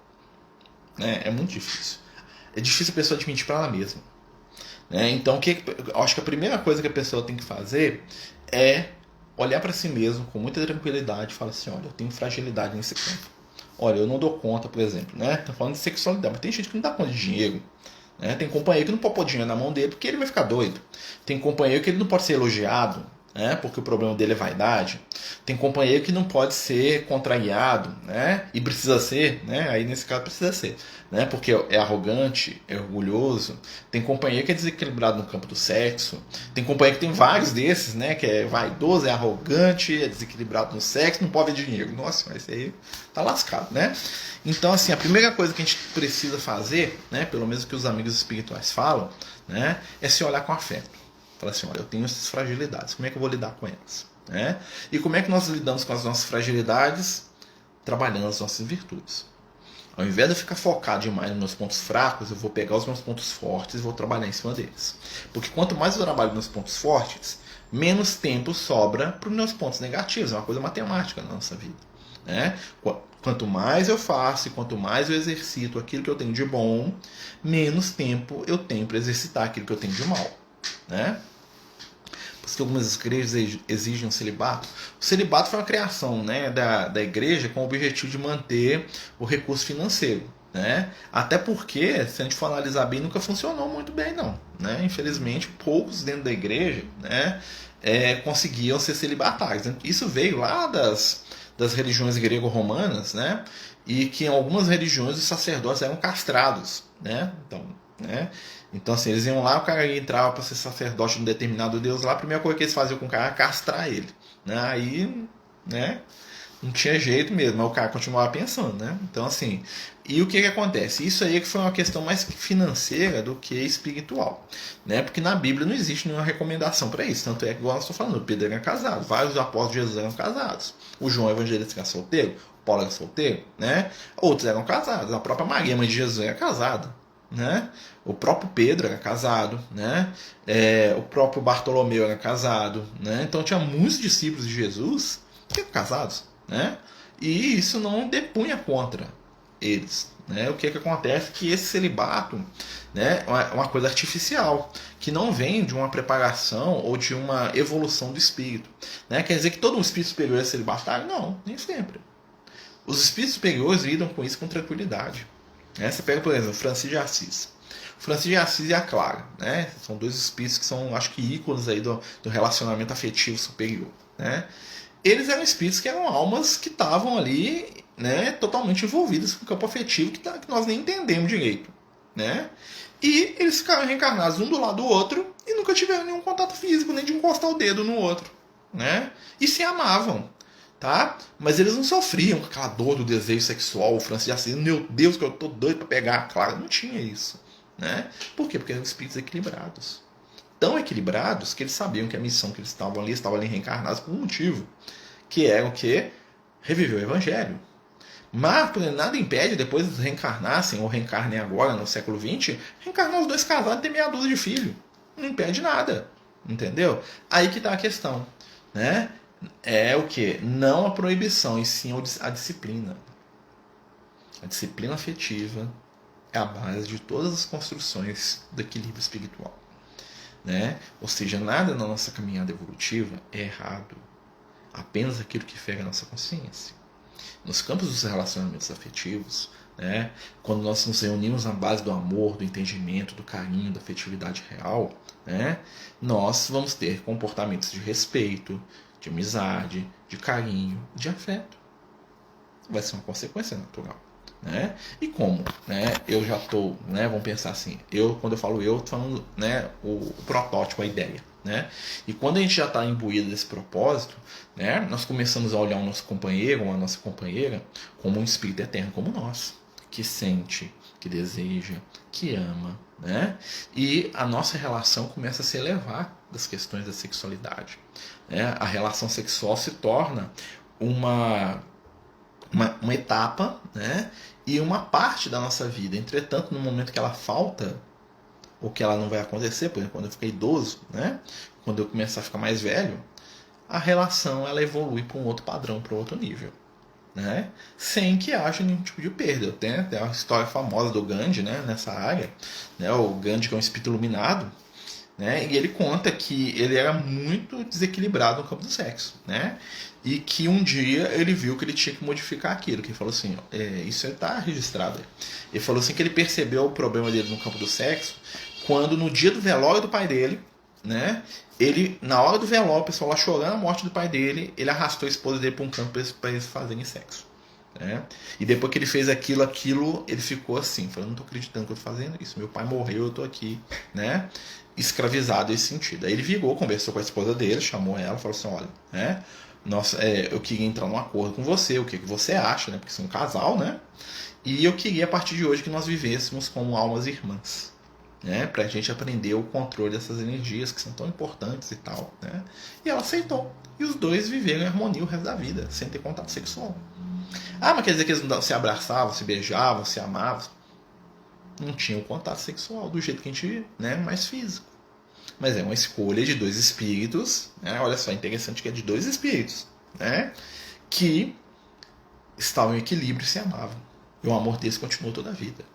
É muito difícil. É difícil a pessoa admitir para ela mesma. Então, eu acho que a primeira coisa que a pessoa tem que fazer é olhar para si mesmo com muita tranquilidade e falar assim, olha, eu tenho fragilidade nesse campo. Olha, eu não dou conta, por exemplo, né? Tô falando de sexualidade, mas tem gente que não dá conta de dinheiro. Né? Tem companheiro que não pode pôr dinheiro na mão dele porque ele vai ficar doido. Tem companheiro que ele não pode ser elogiado, né? Porque o problema dele é vaidade. Tem companheiro que não pode ser contrariado, né? E precisa ser, né? Aí nesse caso precisa ser, né? Porque é arrogante, é orgulhoso. Tem companheiro que é desequilibrado no campo do sexo. Tem companheiro que tem vários desses, né? Que é vaidoso, é arrogante, é desequilibrado no sexo, não pode ver dinheiro. Nossa, mas aí tá lascado, né? Então, assim, a primeira coisa que a gente precisa fazer, né? Pelo menos que os amigos espirituais falam, né? É se olhar com afeto. Falar assim, olha, eu tenho essas fragilidades, como é que eu vou lidar com elas? Né? E como é que nós lidamos com as nossas fragilidades? Trabalhando as nossas virtudes. Ao invés de eu ficar focado demais nos meus pontos fracos, eu vou pegar os meus pontos fortes e vou trabalhar em cima deles. Porque quanto mais eu trabalho nos pontos fortes, menos tempo sobra para os meus pontos negativos. É uma coisa matemática na nossa vida. Né? Quanto mais eu faço e quanto mais eu exercito aquilo que eu tenho de bom, menos tempo eu tenho para exercitar aquilo que eu tenho de mal. Né? Por isso que algumas igrejas exigem um celibato. O celibato foi uma criação, né, da igreja com o objetivo de manter o recurso financeiro. Né? Até porque, se a gente for analisar bem, nunca funcionou muito bem, não. Né? Infelizmente, poucos dentro da igreja, né, conseguiam ser celibatários. Isso veio lá das religiões grego-romanas, né? E que em algumas religiões os sacerdotes eram castrados. Né? Então, assim, eles iam lá, o cara entrava para ser sacerdote de um determinado deus lá, a primeira coisa que eles faziam com o cara era castrar ele. Né? Aí, né, não tinha jeito mesmo, mas o cara continuava pensando, né? Então, assim, e o que acontece? Isso aí que foi uma questão mais financeira do que espiritual, né? Porque na Bíblia não existe nenhuma recomendação para isso, tanto é que, igual eu estou falando, o Pedro era casado, vários apóstolos de Jesus eram casados, o João Evangelista era solteiro, o Paulo era solteiro, né? Outros eram casados, a própria Maria, mãe de Jesus, era casada. Né? O próprio Pedro era casado, né? O próprio Bartolomeu era casado, né? Então tinha muitos discípulos de Jesus que eram casados, né? E isso não depunha contra eles, né? O que acontece é que esse celibato, né, é uma coisa artificial que não vem de uma preparação ou de uma evolução do espírito, né? Quer dizer que todo um espírito superior é celibatário? Não, nem sempre. Os espíritos superiores lidam com isso com tranquilidade. Você pega, por exemplo, Francisco de Assis. O Francisco de Assis e a Clara, né? São dois espíritos que são, acho que, ícones aí do relacionamento afetivo superior. Né? Eles eram espíritos que eram almas que estavam ali, né, totalmente envolvidas com o campo afetivo que nós nem entendemos direito. Né? E eles ficaram reencarnados um do lado do outro e nunca tiveram nenhum contato físico, nem de encostar o dedo no outro. Né? E se amavam. Tá? Mas eles não sofriam com aquela dor do desejo sexual, o Francisco de Assis, meu Deus, que eu tô doido para pegar a Clara. Não tinha isso. Né? Por quê? Porque eram espíritos equilibrados. Tão equilibrados que eles sabiam que a missão que eles estavam ali reencarnados por um motivo. Que era o quê? Reviver o Evangelho. Mas nada impede, depois eles reencarnassem, ou reencarnem agora, no século XX, reencarnar os dois casados e ter meia dúzia de filho. Não impede nada. Entendeu? Aí que tá a questão. Né? É o que? Não a proibição, e sim a disciplina. A disciplina afetiva é a base de todas as construções do equilíbrio espiritual. Né? Ou seja, nada na nossa caminhada evolutiva é errado. Apenas aquilo que fere a nossa consciência. Nos campos dos relacionamentos afetivos, né, quando nós nos reunimos na base do amor, do entendimento, do carinho, da afetividade real, né, nós vamos ter comportamentos de respeito, de amizade, de carinho, de afeto. Vai ser uma consequência natural. Né? E como? Né? Eu já estou, né, vamos pensar assim, quando eu falo eu, estou falando, né, o protótipo, a ideia. Né? E quando a gente já está imbuído desse propósito, né, nós começamos a olhar o nosso companheiro ou a nossa companheira como um espírito eterno como nós, que sente, que deseja, que ama, né? E a nossa relação começa a se elevar das questões da sexualidade, né? A relação sexual se torna uma etapa, né? E uma parte da nossa vida. Entretanto, no momento que ela falta, ou que ela não vai acontecer, por exemplo, quando eu ficar idoso, né? Quando eu começar a ficar mais velho, a relação ela evolui para um outro padrão, para um outro nível, né? Sem que haja nenhum tipo de perda. Tem até uma história famosa do Gandhi, né? Nessa área, né? O Gandhi, que é um espírito iluminado, né? E ele conta que ele era muito desequilibrado no campo do sexo, né? E que um dia ele viu que ele tinha que modificar aquilo, que ele falou assim, isso está registrado. Ele falou assim que ele percebeu o problema dele no campo do sexo quando no dia do velório do pai dele, né? Ele, na hora do velório, o pessoal lá chorando a morte do pai dele, ele arrastou a esposa dele para um campo para eles fazerem sexo, né? E depois que ele fez aquilo, ele ficou assim, falando, não estou acreditando que eu estou fazendo isso, meu pai morreu, eu estou aqui, né? Escravizado nesse sentido. Aí ele virou, conversou com a esposa dele, chamou ela, falou assim, olha, né? Nossa, eu queria entrar num acordo com você, o que você acha, né? Porque você é um casal, né? E eu queria a partir de hoje que nós vivêssemos como almas irmãs, né? Pra gente aprender o controle dessas energias que são tão importantes e tal, né? E ela aceitou. E os dois viveram em harmonia o resto da vida, sem ter contato sexual. Ah, mas quer dizer que eles não se abraçavam, se beijavam, se amavam? Não tinham contato sexual do jeito que a gente, né? Mais físico. Mas é uma escolha de dois espíritos, né? Olha só, interessante que é de dois espíritos, né? Que estavam em equilíbrio e se amavam. E o amor deles continuou toda a vida.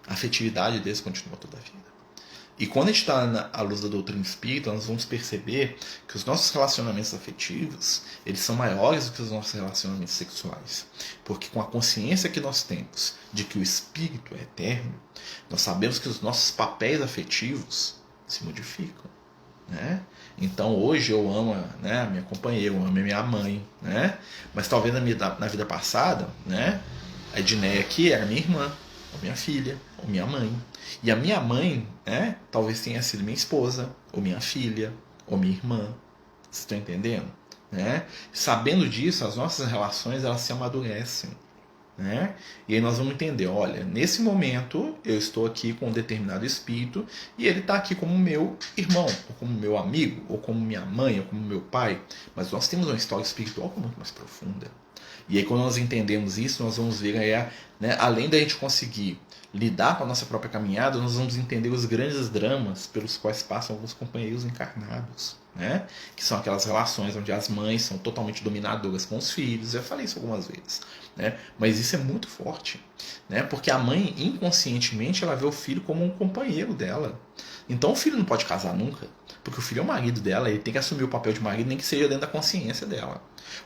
A afetividade deles continuou toda a vida. E quando a gente está à luz da doutrina espírita, nós vamos perceber que os nossos relacionamentos afetivos, eles são maiores do que os nossos relacionamentos sexuais. Porque com a consciência que nós temos de que o espírito é eterno, nós sabemos que os nossos papéis afetivos se modificam, né? Então hoje eu amo, né, a minha companheira, eu amo a minha mãe, né? Mas talvez na vida passada, né, a Edneia aqui era minha irmã, ou minha filha, ou minha mãe. E a minha mãe, né, talvez tenha sido minha esposa, ou minha filha, ou minha irmã. Vocês estão entendendo? Né? Sabendo disso, as nossas relações elas se amadurecem. Né? E aí nós vamos entender, olha, nesse momento eu estou aqui com um determinado espírito e ele está aqui como meu irmão, ou como meu amigo, ou como minha mãe, ou como meu pai, mas nós temos uma história espiritual muito mais profunda. E aí quando nós entendemos isso, nós vamos ver, né, além da gente conseguir lidar com a nossa própria caminhada, nós vamos entender os grandes dramas pelos quais passam alguns companheiros encarnados, né? Que são aquelas relações onde as mães são totalmente dominadoras com os filhos. Eu falei isso algumas vezes, né? Mas isso é muito forte, né? Porque a mãe inconscientemente ela vê o filho como um companheiro dela. Então o filho não pode casar nunca, porque o filho é o marido dela, ele tem que assumir o papel de marido, nem que seja dentro da consciência dela.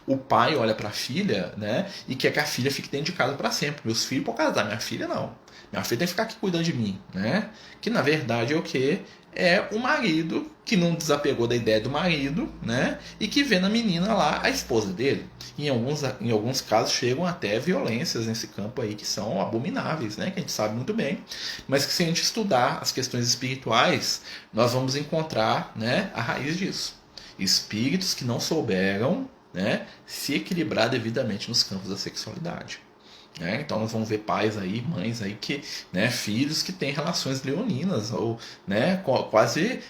O pai olha para a filha, né, e quer que a filha fique dentro de casa para sempre. Meus filhos podem casar, minha filha não. Minha filha tem que ficar aqui cuidando de mim, né? Que na verdade é o que? É o marido que não desapegou da ideia do marido, né? E que vê na menina lá a esposa dele. E em alguns casos chegam até violências nesse campo aí que são abomináveis, né? Que a gente sabe muito bem. Mas que se a gente estudar as questões espirituais, nós vamos encontrar, né, a raiz disso. Espíritos que não souberam, né, se equilibrar devidamente nos campos da sexualidade. Então nós vamos ver pais aí, mães aí que, né, filhos que têm relações leoninas ou, né, quase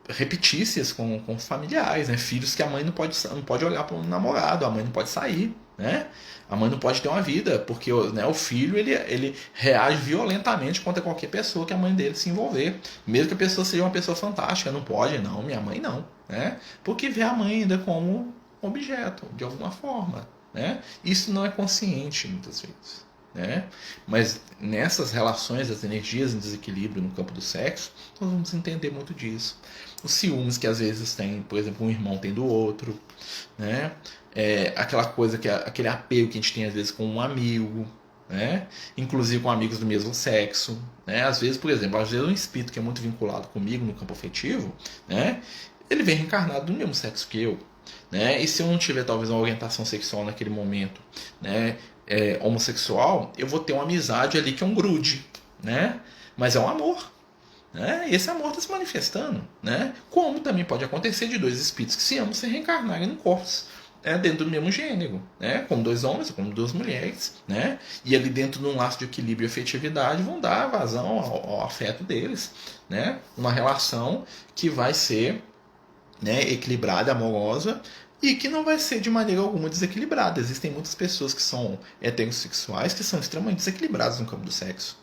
repetícias com familiares, né, filhos que a mãe não pode olhar para um namorado, a mãe não pode sair, né, a mãe não pode ter uma vida porque, né, o filho ele reage violentamente contra qualquer pessoa que a mãe dele se envolver, mesmo que a pessoa seja uma pessoa fantástica, não pode, não, minha mãe não, né, porque vê a mãe ainda como objeto de alguma forma. Né? Isso não é consciente muitas vezes, né? Mas nessas relações das energias em desequilíbrio no campo do sexo, nós vamos entender muito disso. Os ciúmes que às vezes tem, por exemplo, um irmão tem do outro, né? Aquela coisa aquele apego que a gente tem às vezes com um amigo, né? Inclusive com amigos do mesmo sexo, né? Às vezes, por exemplo, um espírito que é muito vinculado comigo no campo afetivo, né? Ele vem reencarnado do mesmo sexo que eu. Né? E se eu não tiver talvez uma orientação sexual naquele momento, né, homossexual, eu vou ter uma amizade ali que é um grude, né? Mas é um amor, né? Esse amor está se manifestando, né? Como também pode acontecer de dois espíritos que se amam se reencarnarem em corpos dentro do mesmo gênero, né? Como dois homens, como duas mulheres, né? E ali dentro de um laço de equilíbrio e afetividade vão dar vazão ao afeto deles, né? Uma relação que vai ser, né, equilibrada, amorosa, e que não vai ser de maneira alguma desequilibrada. Existem muitas pessoas que são heterossexuais que são extremamente desequilibradas no campo do sexo,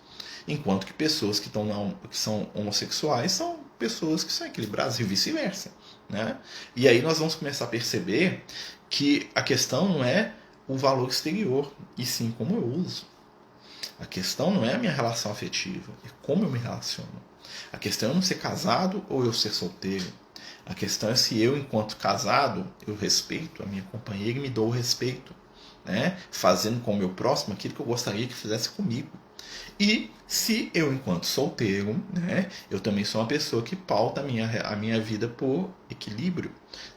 enquanto que pessoas que são homossexuais são pessoas que são equilibradas e vice-versa, né? E aí nós vamos começar a perceber que a questão não é o valor exterior, e sim como eu uso. A questão não é a minha relação afetiva, é como eu me relaciono. A questão é não ser casado ou eu ser solteiro. A questão é se eu, enquanto casado, eu respeito a minha companheira e me dou o respeito, né? Fazendo com o meu próximo aquilo que eu gostaria que fizesse comigo. E se eu, enquanto solteiro, né, eu também sou uma pessoa que pauta a minha vida por equilíbrio,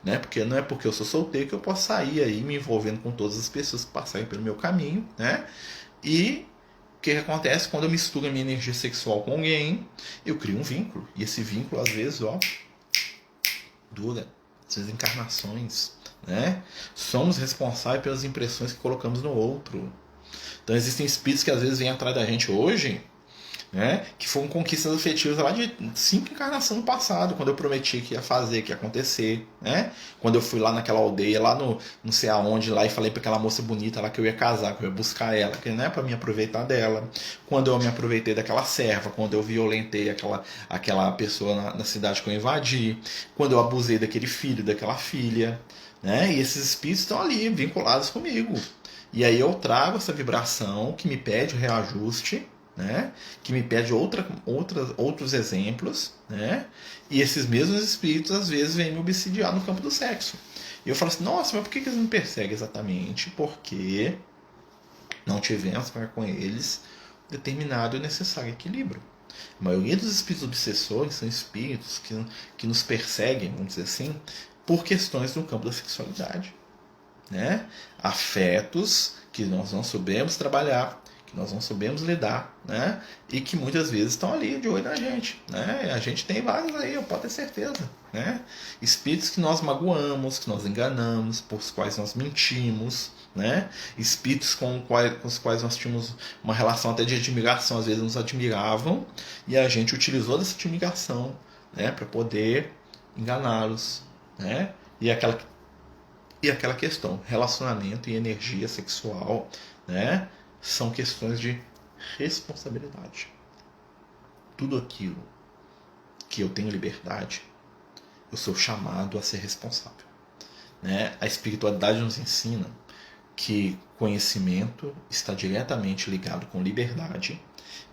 né? Porque não é porque eu sou solteiro que eu posso sair aí me envolvendo com todas as pessoas que passarem pelo meu caminho, né? E o que acontece quando eu misturo a minha energia sexual com alguém? Eu crio um vínculo. E esse vínculo, às vezes, dura. Às vezes, encarnações, né? Somos responsáveis pelas impressões que colocamos no outro. Então existem espíritos que às vezes vêm atrás da gente hoje, né, que foram conquistas afetivas lá de 5 encarnações no passado, quando eu prometi que ia fazer, que ia acontecer, né? Quando eu fui lá naquela aldeia, lá no não sei aonde, lá e falei para aquela moça bonita lá que eu ia casar, que eu ia buscar ela, que não é para me aproveitar dela. Quando eu me aproveitei daquela serva, quando eu violentei aquela pessoa na cidade que eu invadi, quando eu abusei daquele filho, daquela filha, né? E esses espíritos estão ali vinculados comigo. E aí eu trago essa vibração que me pede o reajuste, né? Que me pede outros exemplos, né? E esses mesmos espíritos às vezes vêm me obsidiar no campo do sexo. E eu falo assim, nossa, mas por que eles me perseguem exatamente? Porque não tivemos para com eles determinado e necessário equilíbrio. A maioria dos espíritos obsessores são espíritos que nos perseguem, vamos dizer assim, por questões no campo da sexualidade. Né? Afetos que nós não soubemos trabalhar, que nós não soubemos lidar, né? E que muitas vezes estão ali de olho na gente, né? A gente tem vários aí, eu posso ter certeza, né? Espíritos que nós magoamos, que nós enganamos, por os quais nós mentimos, né? Espíritos com os quais nós tínhamos uma relação até de admiração, às vezes nos admiravam e a gente utilizou dessa admiração, né, para poder enganá-los, né? E aquela questão, relacionamento e energia sexual, né, são questões de responsabilidade. Tudo aquilo que eu tenho liberdade, eu sou chamado a ser responsável. Né? A espiritualidade nos ensina que conhecimento está diretamente ligado com liberdade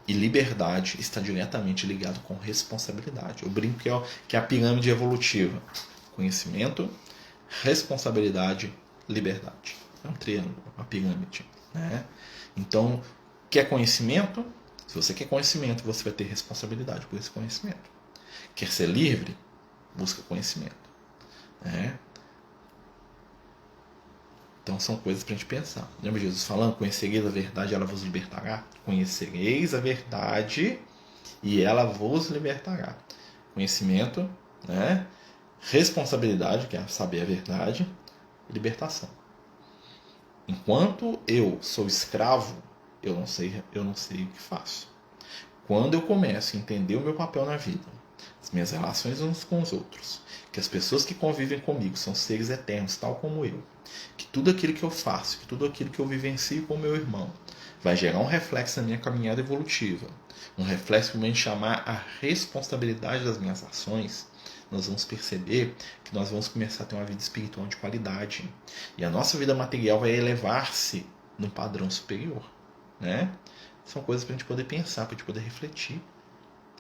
e liberdade está diretamente ligado com responsabilidade. Eu brinco que é a pirâmide evolutiva. Conhecimento, responsabilidade, liberdade. É um triângulo, uma pirâmide. Né? Então, quer conhecimento? Se você quer conhecimento, você vai ter responsabilidade por esse conhecimento. Quer ser livre? Busca conhecimento. Né? Então, são coisas para a gente pensar. Lembra Jesus falando? Conhecereis a verdade, ela vos libertará. Conhecereis a verdade e ela vos libertará. Conhecimento, né? Responsabilidade, que é saber a verdade, e libertação. Enquanto eu sou escravo, eu não sei o que faço. Quando eu começo a entender o meu papel na vida, as minhas relações uns com os outros, que as pessoas que convivem comigo são seres eternos, tal como eu, que tudo aquilo que eu faço, que tudo aquilo que eu vivencio com o meu irmão, vai gerar um reflexo na minha caminhada evolutiva, um reflexo que vai me chamar a responsabilidade das minhas ações, nós vamos perceber que nós vamos começar a ter uma vida espiritual de qualidade. E a nossa vida material vai elevar-se num padrão superior. Né? São coisas para a gente poder pensar, para a gente poder refletir.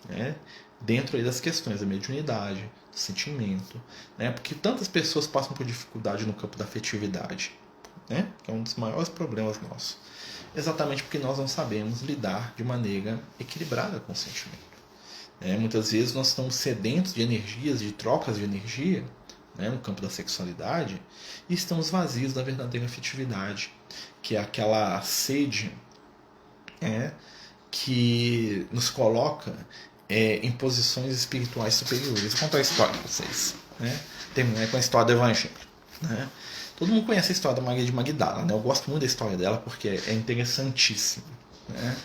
Né? Dentro aí das questões da mediunidade, do sentimento. Né? Porque tantas pessoas passam por dificuldade no campo da afetividade. Né? Que é um dos maiores problemas nossos. Exatamente porque nós não sabemos lidar de maneira equilibrada com o sentimento. Muitas vezes nós estamos sedentos de energias, de trocas de energia, né, no campo da sexualidade, e estamos vazios da verdadeira afetividade, que é aquela sede que nos coloca em posições espirituais superiores. Vou contar a história para vocês. Né? Terminar com a história do Evangelho. Né? Todo mundo conhece a história da Maria de Magdala, né? Eu gosto muito da história dela porque é interessantíssima, né?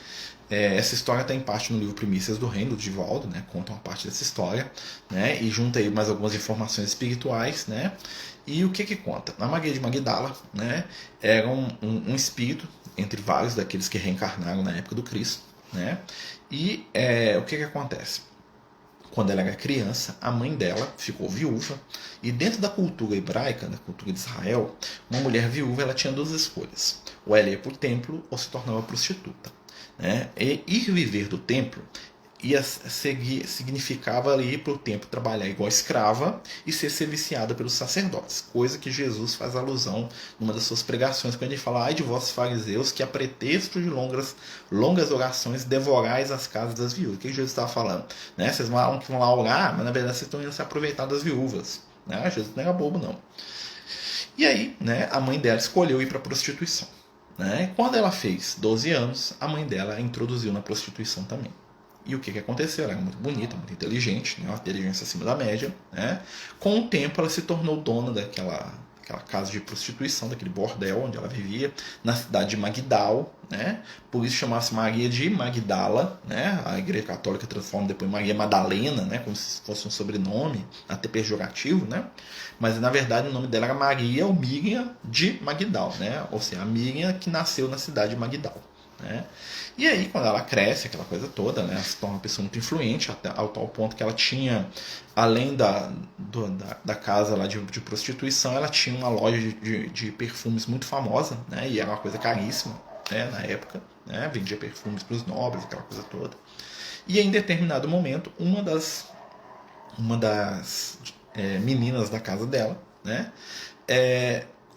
Essa história está em parte no livro Primícias do Reino, do Divaldo, né? Conta uma parte dessa história, né? E junta aí mais algumas informações espirituais, né? E o que conta? A Maria de Magdala, né? Era um espírito, entre vários daqueles que reencarnaram na época do Cristo, né? E o que acontece? Quando ela era criança, a mãe dela ficou viúva, e dentro da cultura hebraica, da cultura de Israel, uma mulher viúva ela tinha duas escolhas: ou ela ia para o templo ou se tornava prostituta, né? E ir viver do templo significava ir para o templo trabalhar igual escrava e ser serviciada pelos sacerdotes, coisa que Jesus faz alusão numa das suas pregações, quando ele fala: ai de vós fariseus, que a pretexto de longas orações devorais as casas das viúvas. O que Jesus estava falando? Né? Vocês vão lá orar, mas na verdade vocês estão indo se aproveitar das viúvas, né? Jesus não era bobo, não. E aí, né, a mãe dela escolheu ir para a prostituição, né? Quando ela fez 12 anos, a mãe dela a introduziu na prostituição também. E o que aconteceu? Ela era muito bonita, muito inteligente, né? Uma inteligência acima da média, né? Com o tempo ela se tornou dona daquela casa de prostituição, daquele bordel onde ela vivia, na cidade de Magdal, né? Por isso chamava-se Maria de Magdala, né? A Igreja Católica transforma depois Maria Madalena, né? Como se fosse um sobrenome, até pejorativo, né? Mas na verdade o nome dela era Maria ou Miriam de Magdal, né? Ou seja, a Miriam que nasceu na cidade de Magdal, né? E aí, quando ela cresce, aquela coisa toda, né, ela se torna uma pessoa muito influente, até ao tal ponto que ela tinha, além da casa lá de prostituição, ela tinha uma loja de perfumes muito famosa, né, e era uma coisa caríssima, né, na época, né, vendia perfumes para os nobres, aquela coisa toda. E em determinado momento, uma das meninas da casa dela, né,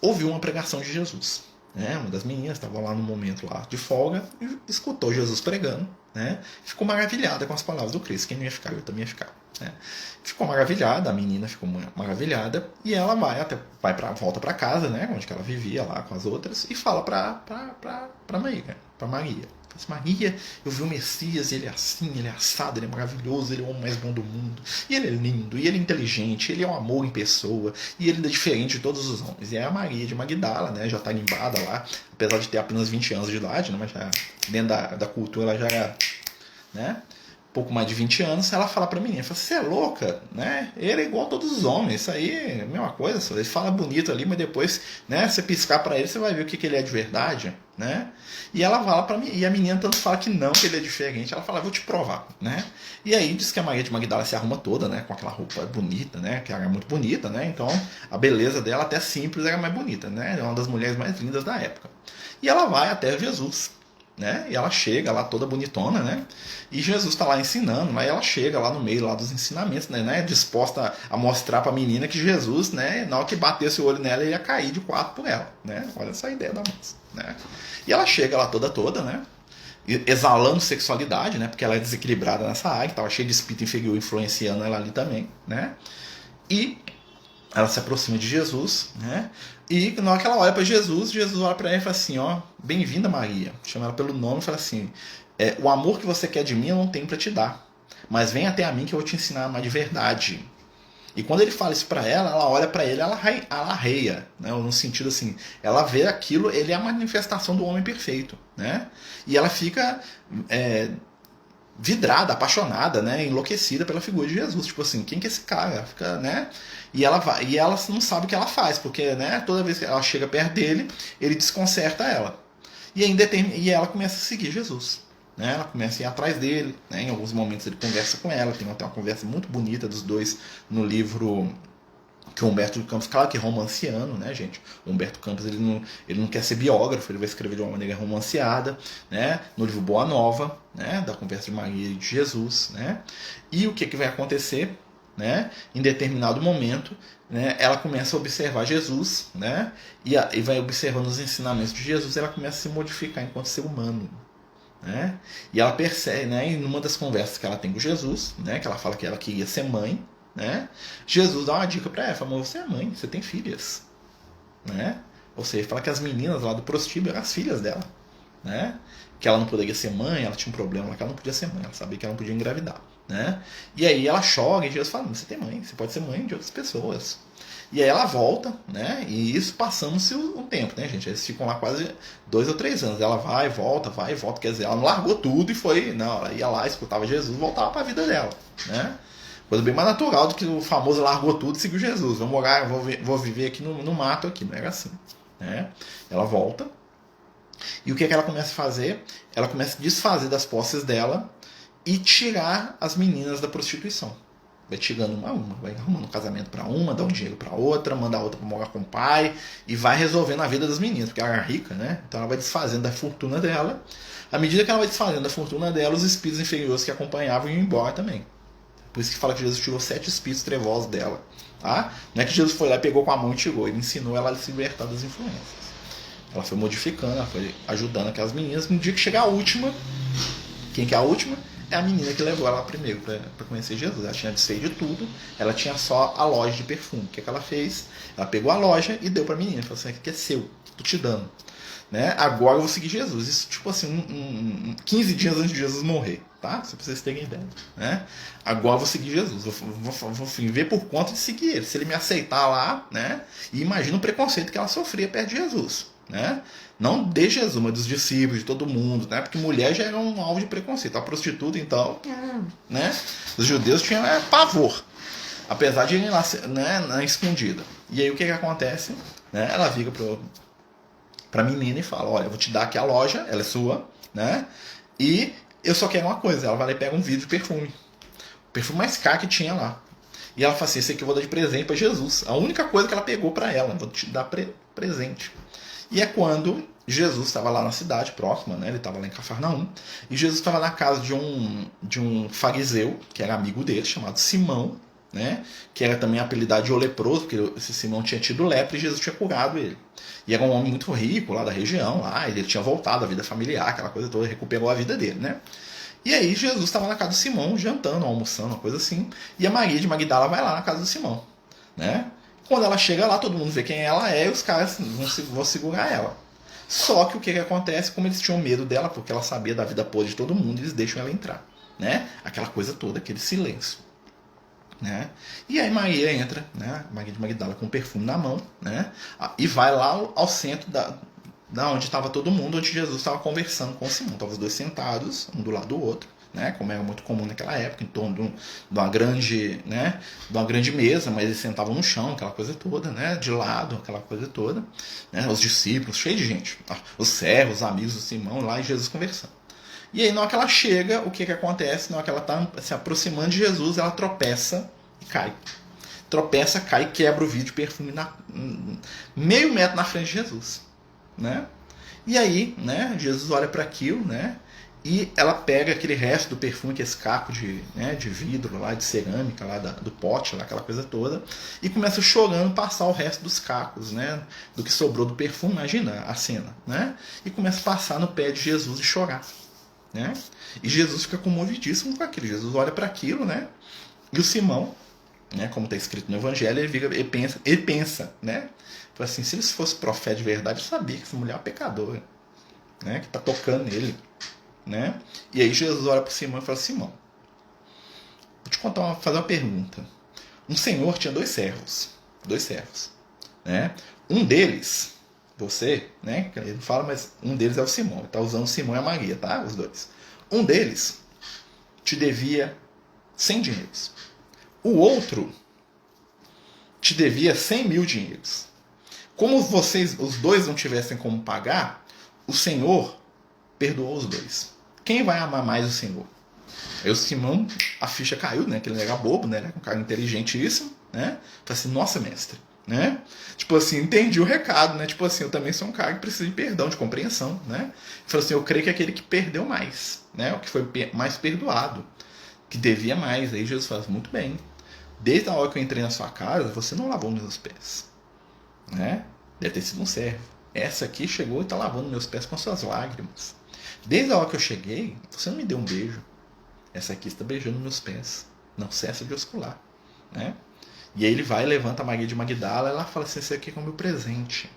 ouviu uma pregação de Jesus. Uma das meninas estava lá no momento lá de folga e escutou Jesus pregando, né? Ficou maravilhada com as palavras do Cristo. Quem não ia ficar, eu também ia ficar, né? Ficou maravilhada, a menina ficou maravilhada, e ela volta para casa, né? Onde que ela vivia lá com as outras, e fala para Maria. Maria, eu vi o Messias, ele é assim, ele é assado, ele é maravilhoso, ele é o homem mais bom do mundo, e ele é lindo, e ele é inteligente, ele é um amor em pessoa, e ele é diferente de todos os homens. E é a Maria de Magdala, né, já está limbada lá, apesar de ter apenas 20 anos de idade, né, mas já, dentro da cultura ela já era, né, pouco mais de 20 anos. Ela fala pra menina, fala: você é louca, né? Ele é igual a todos os homens, isso aí é a mesma coisa, ele fala bonito ali, mas depois, né, você piscar pra ele, você vai ver o que ele é de verdade, né? E ela fala pra mim, e a menina tanto fala que não, que ele é diferente, ela fala: vou te provar, né? E aí diz que a Maria de Magdala se arruma toda, né, com aquela roupa bonita, né, que ela é muito bonita, né? Então a beleza dela, até simples, era mais bonita, né? É uma das mulheres mais lindas da época. E ela vai até Jesus, né? E ela chega lá toda bonitona, né? E Jesus está lá ensinando, aí ela chega lá no meio lá dos ensinamentos, né? Disposta a mostrar para a menina que Jesus, né, na hora que batesse o olho nela, ele ia cair de quatro por ela, né? Olha essa ideia da moça, né? E ela chega lá toda, né, exalando sexualidade, né? Porque ela é desequilibrada nessa área, estava cheia de espírito inferior influenciando ela ali também, né? E ela se aproxima de Jesus, né? E na hora que ela olha para Jesus, Jesus olha para ela e fala assim: ó, bem-vinda Maria. Chama ela pelo nome e fala assim: o amor que você quer de mim eu não tenho para te dar, mas vem até a mim que eu vou te ensinar a amar de verdade. E quando ele fala isso para ela olha para ele, ela arreia, né? No sentido assim, ela vê aquilo, ele é a manifestação do homem perfeito, né? E ela fica vidrada, apaixonada, né, enlouquecida pela figura de Jesus, tipo assim, quem que é esse cara? Fica, né? E ela não sabe o que ela faz, porque, né, toda vez que ela chega perto dele, ele desconcerta ela. E ela começa a seguir Jesus, né? Ela começa a ir atrás dele, né? Em alguns momentos ele conversa com ela, tem até uma conversa muito bonita dos dois no livro que o Humberto de Campos, claro que é romanciano, né, gente? O Humberto Campos ele não quer ser biógrafo, ele vai escrever de uma maneira romanceada, né? No livro Boa Nova, né? Da conversa de Maria e de Jesus, né? E o que vai acontecer, né? Em determinado momento, né? Ela começa a observar Jesus, né? E vai observando os ensinamentos de Jesus, ela começa a se modificar enquanto ser humano, né? E ela percebe, né? E numa das conversas que ela tem com Jesus, né? Que ela fala que ela queria ser mãe, né? Jesus dá uma dica para ela, fala: você é mãe, você tem filhas, né? Ou seja, fala que as meninas lá do prostíbulo eram as filhas dela, né? Que ela não poderia ser mãe, ela tinha um problema lá que ela não podia ser mãe, ela sabia que ela não podia engravidar, né? E aí ela chora e Jesus fala: você tem mãe, você pode ser mãe de outras pessoas. E aí ela volta, né? E isso passamos-se um tempo, né, gente? Eles ficam lá quase 2 ou 3 anos. Ela vai e volta. Quer dizer, ela não largou tudo e foi. Não, ela ia lá, escutava Jesus e voltava para a vida dela, né? Coisa bem mais natural do que o famoso largou tudo e seguiu Jesus. Vou morar, vou viver aqui no mato aqui. Não era assim, né? Ela volta. E o que é que ela começa a fazer? Ela começa a desfazer das posses dela e tirar as meninas da prostituição. Vai tirando uma a uma, vai arrumando um casamento para uma, dá um dinheiro para outra, manda a outra para morar com o pai e vai resolvendo a vida das meninas, porque ela é rica, né? Então ela vai desfazendo da fortuna dela. À medida que ela vai desfazendo da fortuna dela, os espíritos inferiores que acompanhavam iam embora também. Por isso que fala que Jesus tirou 7 espíritos trevosos dela. Tá? Não é que Jesus foi lá, pegou com a mão e tirou, ele ensinou ela a se libertar das influências. Ela foi modificando, ela foi ajudando aquelas meninas. No dia que chegar a última, quem que é a última? É a menina que levou ela primeiro para conhecer Jesus. Ela tinha desfeito de tudo, ela tinha só a loja de perfume. O que, é que ela fez? Ela pegou a loja e deu para a menina. Falou assim: aqui é seu, tô te dando. Né? Agora eu vou seguir Jesus. Isso, tipo assim, 15 dias antes de Jesus morrer, tá? Só pra vocês terem ideia. Né? Agora eu vou seguir Jesus. Vou ver por conta de seguir ele. Se ele me aceitar lá, né? E imagina o preconceito que ela sofria perto de Jesus. Né? Não de Jesus, mas dos discípulos, de todo mundo, né? Porque mulher já era um alvo de preconceito. A prostituta, então, né? Os judeus tinham pavor, apesar de irem lá, né, na escondida. E aí o que acontece? Né? Ela vira pra menina e fala: olha, eu vou te dar aqui a loja, ela é sua, né? E eu só quero uma coisa. Ela vai lá e pega um vidro de perfume, o perfume mais caro que tinha lá. E ela fala assim: esse aqui eu vou dar de presente para Jesus. A única coisa que ela pegou para ela, vou te dar presente. E é quando Jesus estava lá na cidade próxima, né? Ele estava lá em Cafarnaum, e Jesus estava na casa de um fariseu, que era amigo dele, chamado Simão, né? Que era também apelidado de o leproso, porque esse Simão tinha tido lepra e Jesus tinha curado ele. E era um homem muito rico lá da região, lá, ele tinha voltado à vida familiar, aquela coisa toda, recuperou a vida dele, né? E aí Jesus estava na casa do Simão, jantando, almoçando, uma coisa assim, e a Maria de Magdala vai lá na casa do Simão, né? Quando ela chega lá, todo mundo vê quem ela é e os caras vão segurar ela. Só que o que acontece, como eles tinham medo dela, porque ela sabia da vida podre de todo mundo, eles deixam ela entrar, né? Aquela coisa toda, aquele silêncio, né? E aí Maria entra, né? Maria de Magdala com perfume na mão, né? E vai lá ao centro da onde estava todo mundo, onde Jesus estava conversando com o Simão. Estavam os dois sentados, um do lado do outro, né? Como era muito comum naquela época, em torno de uma grande, né? De uma grande mesa, mas eles sentavam no chão, aquela coisa toda, né? De lado, aquela coisa toda, né? Os discípulos, cheio de gente, os servos, os amigos do Simão, lá e Jesus conversando. E aí, na hora que ela chega, o que acontece? Na hora que ela está se aproximando de Jesus, ela tropeça e cai. Tropeça, cai e quebra o vidro de perfume meio metro na frente de Jesus, né? E aí, né, Jesus olha para aquilo, né? E ela pega aquele resto do perfume, que é esse caco de vidro lá, de cerâmica lá do pote, lá, aquela coisa toda, e começa chorando passar o resto dos cacos, né? Do que sobrou do perfume, imagina a cena, né? E começa a passar no pé de Jesus e chorar, né? E Jesus fica comovidíssimo com aquilo. Jesus olha para aquilo, né? E o Simão, né, como está escrito no Evangelho, ele pensa, né? Fala assim: se ele fosse profeta de verdade, eu sabia que essa mulher é uma pecadora, né? Que está tocando nele, né? E aí Jesus olha para Simão e fala: Simão, vou te fazer uma pergunta. Um senhor tinha dois servos, né? Um deles, você, né? Ele não fala, mas um deles é o Simão. Ele está usando o Simão e a Maria, tá? Os dois. Um deles te devia 100 dinheiros. O outro te devia 100 mil dinheiros. Como os dois não tivessem como pagar, o Senhor perdoou os dois. Quem vai amar mais o Senhor? Aí o Simão, a ficha caiu, né? Que ele era bobo, né? Ele era um cara inteligentíssimo, né? Falei assim: nossa, mestre, né? Tipo assim, entendi o recado, né? Tipo assim, eu também sou um cara que precisa de perdão, de compreensão, né? Falei assim: eu creio que é aquele que perdeu mais, né? O que foi mais perdoado, que devia mais. Aí Jesus fala: muito bem. Desde a hora que eu entrei na sua casa, você não lavou meus pés, né? Deve ter sido um servo. Essa aqui chegou e está lavando meus pés com suas lágrimas. Desde a hora que eu cheguei, você não me deu um beijo. Essa aqui está beijando meus pés. Não cessa de oscular, né? E aí ele vai e levanta a Maria de Magdala e ela fala assim: esse aqui é o meu presente.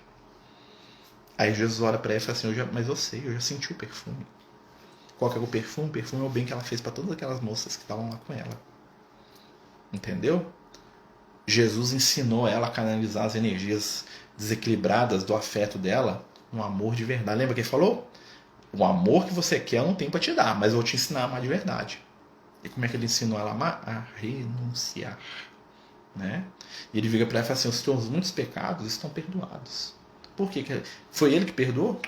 Aí Jesus olha para ela e fala assim: mas eu sei, eu já senti o perfume. Qual que é o perfume? O perfume é o bem que ela fez para todas aquelas moças que estavam lá com ela. Entendeu? Jesus ensinou ela a canalizar as energias desequilibradas do afeto dela no amor de verdade. Lembra que ele falou? O amor que você quer eu não tenho para te dar, mas eu vou te ensinar a amar de verdade. E como é que ele ensinou ela a amar? A renunciar. Né? E ele vira para ela e fala assim: os teus muitos pecados estão perdoados. Por quê? Foi ele que perdoou?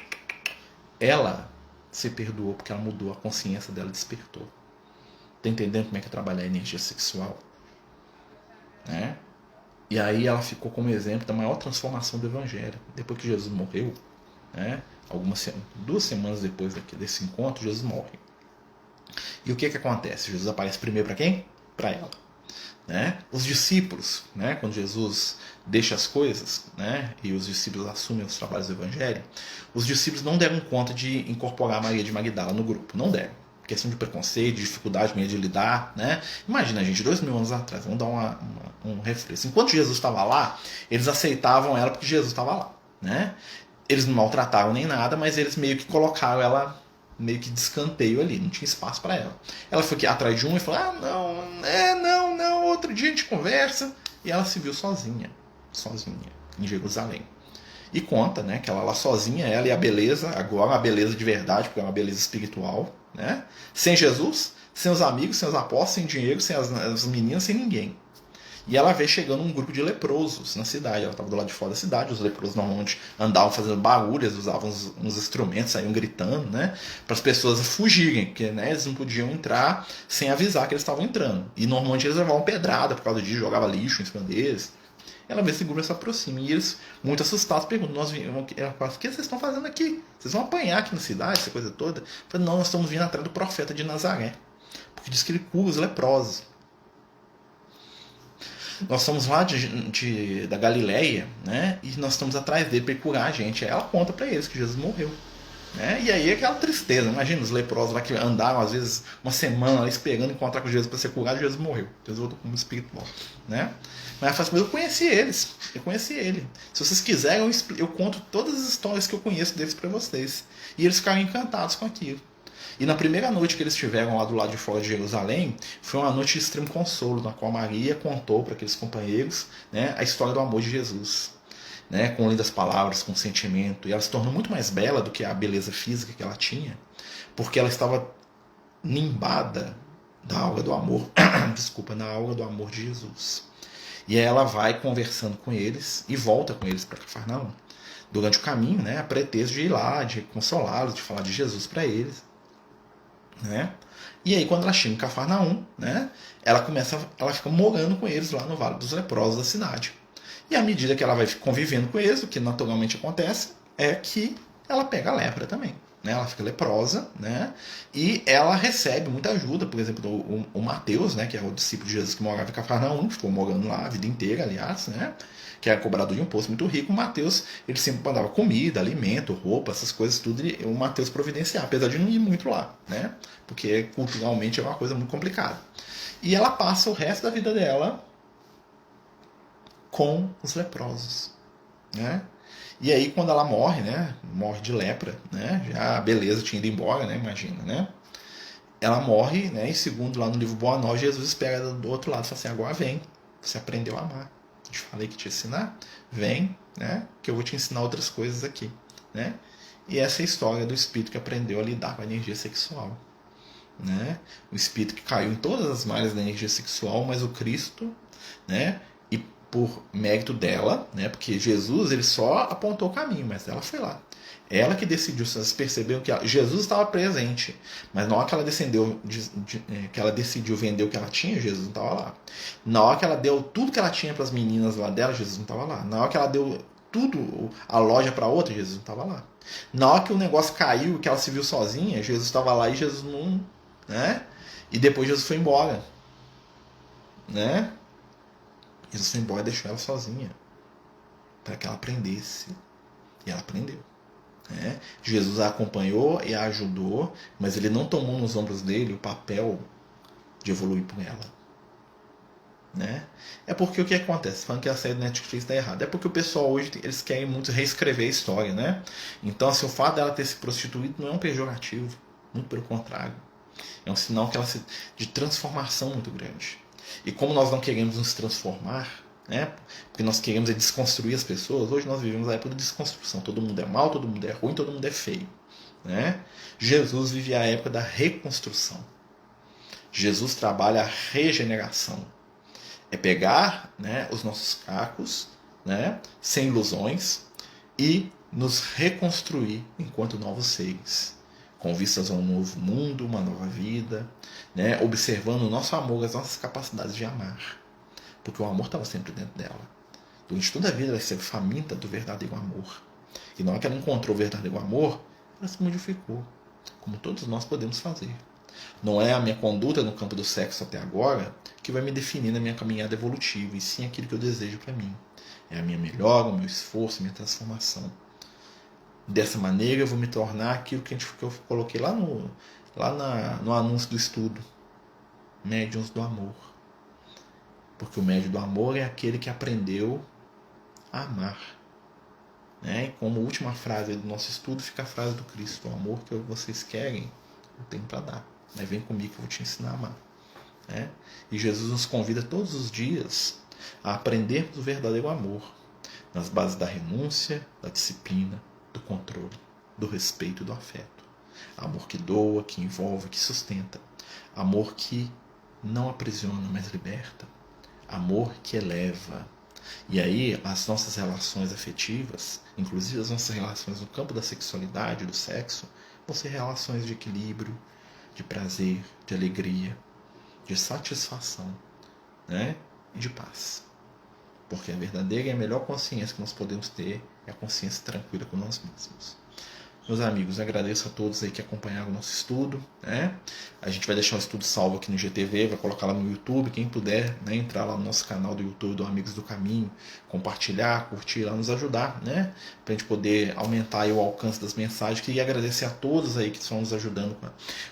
Ela se perdoou porque ela mudou, a consciência dela despertou. Tá entendendo como é que é trabalhar a energia sexual? Né? E aí ela ficou como exemplo da maior transformação do Evangelho. Depois que Jesus morreu, né? 2 semanas depois desse encontro, Jesus morre. E o que acontece? Jesus aparece primeiro para quem? Para ela. Né? Os discípulos, né? Quando Jesus deixa as coisas, né? E os discípulos assumem os trabalhos do Evangelho, os discípulos não deram conta de incorporar Maria de Magdala no grupo. Não deram. Questão de preconceito, de dificuldade de lidar, né? Imagina, gente, 2000 anos atrás, vamos dar um refresco. Enquanto Jesus estava lá, eles aceitavam ela porque Jesus estava lá, né? Eles não maltrataram nem nada, mas eles meio que colocaram ela meio que de escanteio ali, não tinha espaço para ela. Ela foi atrás de um e falou: ah, não, outro dia a gente conversa. E ela se viu sozinha, em Jerusalém. E conta, né, que ela lá sozinha, ela e a beleza, agora a beleza de verdade, porque é uma beleza espiritual, né? Sem Jesus, sem os amigos, sem os apóstolos, sem dinheiro, sem as meninas, sem ninguém. E ela vê chegando um grupo de leprosos na cidade. Ela estava do lado de fora da cidade. Os leprosos normalmente andavam fazendo barulho, eles usavam uns instrumentos, saíam gritando, né? Para as pessoas fugirem, porque, né, eles não podiam entrar sem avisar que eles estavam entrando. E normalmente eles levavam pedrada por causa disso, jogavam lixo em cima deles. Ela vê esse grupo se aproxima e eles, muito assustados, perguntam: o que vocês estão fazendo aqui? Vocês vão apanhar aqui na cidade, essa coisa toda? Eu falei: não, nós estamos vindo atrás do profeta de Nazaré, porque diz que ele cura os leprosos. Nós somos lá da Galileia, né? E nós estamos atrás dele para ele curar a gente. Aí ela conta para eles que Jesus morreu. Né? E aí é aquela tristeza. Imagina os leprosos lá que andaram às vezes uma semana lá esperando encontrar com Jesus para ser curado, e Jesus morreu. Jesus voltou como espiritual. Né? Mas ela fala assim: eu conheci eles. Eu conheci ele. Se vocês quiserem, eu conto todas as histórias que eu conheço deles para vocês. E eles ficaram encantados com aquilo. E na primeira noite que eles estiveram lá do lado de fora de Jerusalém, foi uma noite de extremo consolo, na qual Maria contou para aqueles companheiros, né, a história do amor de Jesus, né, com lindas palavras, com sentimento. E ela se tornou muito mais bela do que a beleza física que ela tinha, porque ela estava nimbada da aura do amor, desculpa, na aura do amor de Jesus. E aí ela vai conversando com eles e volta com eles para Cafarnaum. Durante o caminho, né, a pretexto de ir lá, de consolá-los, de falar de Jesus para eles. Né? E aí quando ela chega em Cafarnaum, né, ela fica morando com eles lá no Vale dos Leprosos da cidade. E à medida que ela vai convivendo com eles, o que naturalmente acontece é que ela pega a lepra também. Né? Ela fica leprosa, né? E ela recebe muita ajuda. Por exemplo, o Mateus, né, que é o discípulo de Jesus que morava em Cafarnaum, ficou morando lá a vida inteira, aliás, né? Que era cobrador de um imposto muito rico. O Mateus, ele sempre mandava comida, alimento, roupa, essas coisas tudo, e o Mateus providenciava, apesar de não ir muito lá, né? Porque culturalmente é uma coisa muito complicada. E ela passa o resto da vida dela com os leprosos, né? E aí quando ela morre, né? Morre de lepra, né? Já a beleza tinha ido embora, né? Imagina, né? Ela morre, né? E segundo lá no livro Boa Nova, Jesus espera do outro lado e fala assim: agora vem, você aprendeu a amar. Te falei que te ensinar, vem, né, que eu vou te ensinar outras coisas aqui, né? E essa é a história do espírito que aprendeu a lidar com a energia sexual, né? O espírito que caiu em todas as malhas da energia sexual, mas o Cristo, né, e por mérito dela, né, porque Jesus ele só apontou o caminho, mas ela foi lá. Ela que decidiu, vocês perceberam que Jesus estava presente, mas na hora que ela que ela decidiu vender o que ela tinha, Jesus não estava lá. Na hora que ela deu tudo que ela tinha para as meninas lá dela, Jesus não estava lá. Na hora que ela deu tudo, a loja para outra, Jesus não estava lá. Na hora que o negócio caiu, que ela se viu sozinha, Jesus estava lá e Jesus não, né? E depois Jesus foi embora, né? Jesus foi embora e deixou ela sozinha para que ela aprendesse. E ela aprendeu. Né? Jesus a acompanhou e a ajudou, mas ele não tomou nos ombros dele o papel de evoluir por ela. Né? É porque o que acontece? Falando que a série do Netflix está errada. É porque o pessoal hoje eles querem muito reescrever a história. Né? Então assim, o fato dela ter se prostituído não é um pejorativo. Muito pelo contrário. É um sinal que ela de transformação muito grande. E como nós não queremos nos transformar, né? Porque nós queremos desconstruir as pessoas. Hoje nós vivemos a época da desconstrução. Todo mundo é mal, todo mundo é ruim, todo mundo é feio, né? Jesus vive a época da reconstrução. Jesus trabalha a regeneração. É pegar, né, os nossos cacos, né, sem ilusões, e nos reconstruir enquanto novos seres, com vistas a um novo mundo, uma nova vida, né, observando o nosso amor, as nossas capacidades de amar. Porque o amor estava sempre dentro dela. Durante toda a vida ela esteve faminta do verdadeiro amor. E na hora que ela encontrou o verdadeiro amor, ela se modificou, como todos nós podemos fazer. Não é a minha conduta no campo do sexo até agora que vai me definir na minha caminhada evolutiva, e sim aquilo que eu desejo para mim. É a minha melhora, o meu esforço, a minha transformação. Dessa maneira eu vou me tornar aquilo que eu coloquei lá no anúncio do estudo. Médiuns do amor. Porque o médium do amor é aquele que aprendeu a amar. Né? E como última frase do nosso estudo fica a frase do Cristo: o amor que vocês querem, eu tenho para dar. Mas vem comigo que eu vou te ensinar a amar. Né? E Jesus nos convida todos os dias a aprendermos o verdadeiro amor, nas bases da renúncia, da disciplina, do controle, do respeito e do afeto. Amor que doa, que envolve, que sustenta. Amor que não aprisiona, mas liberta. Amor que eleva. E aí as nossas relações afetivas, inclusive as nossas relações no campo da sexualidade, do sexo, vão ser relações de equilíbrio, de prazer, de alegria, de satisfação, né? E de paz. Porque a verdadeira e a melhor consciência que nós podemos ter é a consciência tranquila com nós mesmos. Meus amigos, agradeço a todos aí que acompanharam o nosso estudo, né? A gente vai deixar o estudo salvo aqui no GTV, vai colocar lá no YouTube. Quem puder, né, entrar lá no nosso canal do YouTube do Amigos do Caminho, compartilhar, curtir lá, nos ajudar, né? Pra gente poder aumentar aí o alcance das mensagens. Queria agradecer a todos aí que estão nos ajudando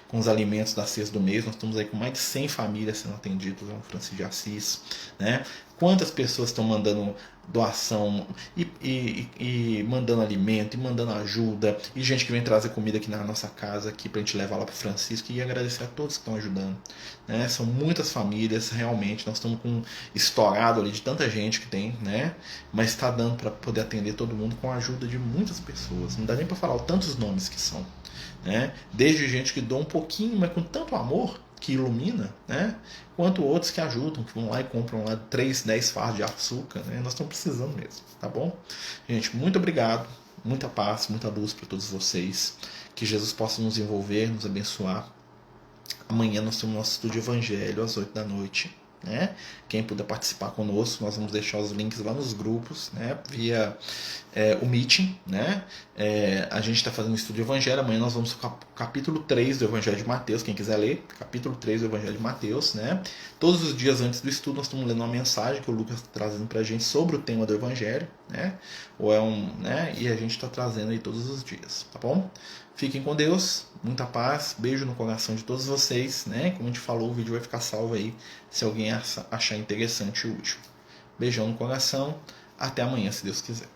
com os alimentos da cesta do mês. Nós estamos aí com mais de 100 famílias sendo atendidas lá no Francisco de Assis, né? Quantas pessoas estão mandando doação e mandando alimento, e mandando ajuda, e gente que vem trazer comida aqui na nossa casa aqui pra gente levar lá pro Francisco. E agradecer a todos que estão ajudando, né? São muitas famílias, realmente, nós estamos com estourado ali de tanta gente que tem, né? Mas está dando para poder atender todo mundo com a ajuda de muitas pessoas. Não dá nem para falar tantos nomes que são, né? Desde gente que doa um pouquinho, mas com tanto amor, que ilumina, né? Quanto outros que ajudam, que vão lá e compram lá 3, 10 fardos de açúcar, né? Nós estamos precisando mesmo, tá bom? Gente, muito obrigado, muita paz, muita luz para todos vocês, que Jesus possa nos envolver, nos abençoar. Amanhã nós temos nosso estudo de Evangelho às 8 da noite, né? Quem puder participar conosco, nós vamos deixar os links lá nos grupos, né? Via o Meeting, né? A gente está fazendo um estudo de Evangelho. Amanhã nós vamos para o capítulo 3 do Evangelho de Mateus. Quem quiser ler, capítulo 3 do Evangelho de Mateus, né? Todos os dias antes do estudo nós estamos lendo uma mensagem que o Lucas está trazendo para a gente sobre o tema do Evangelho, né? Né? E a gente está trazendo aí todos os dias, tá bom? Fiquem com Deus, muita paz, beijo no coração de todos vocês, né? Como a gente falou, o vídeo vai ficar salvo aí se alguém achar interessante o último. Beijão no coração, até amanhã, se Deus quiser.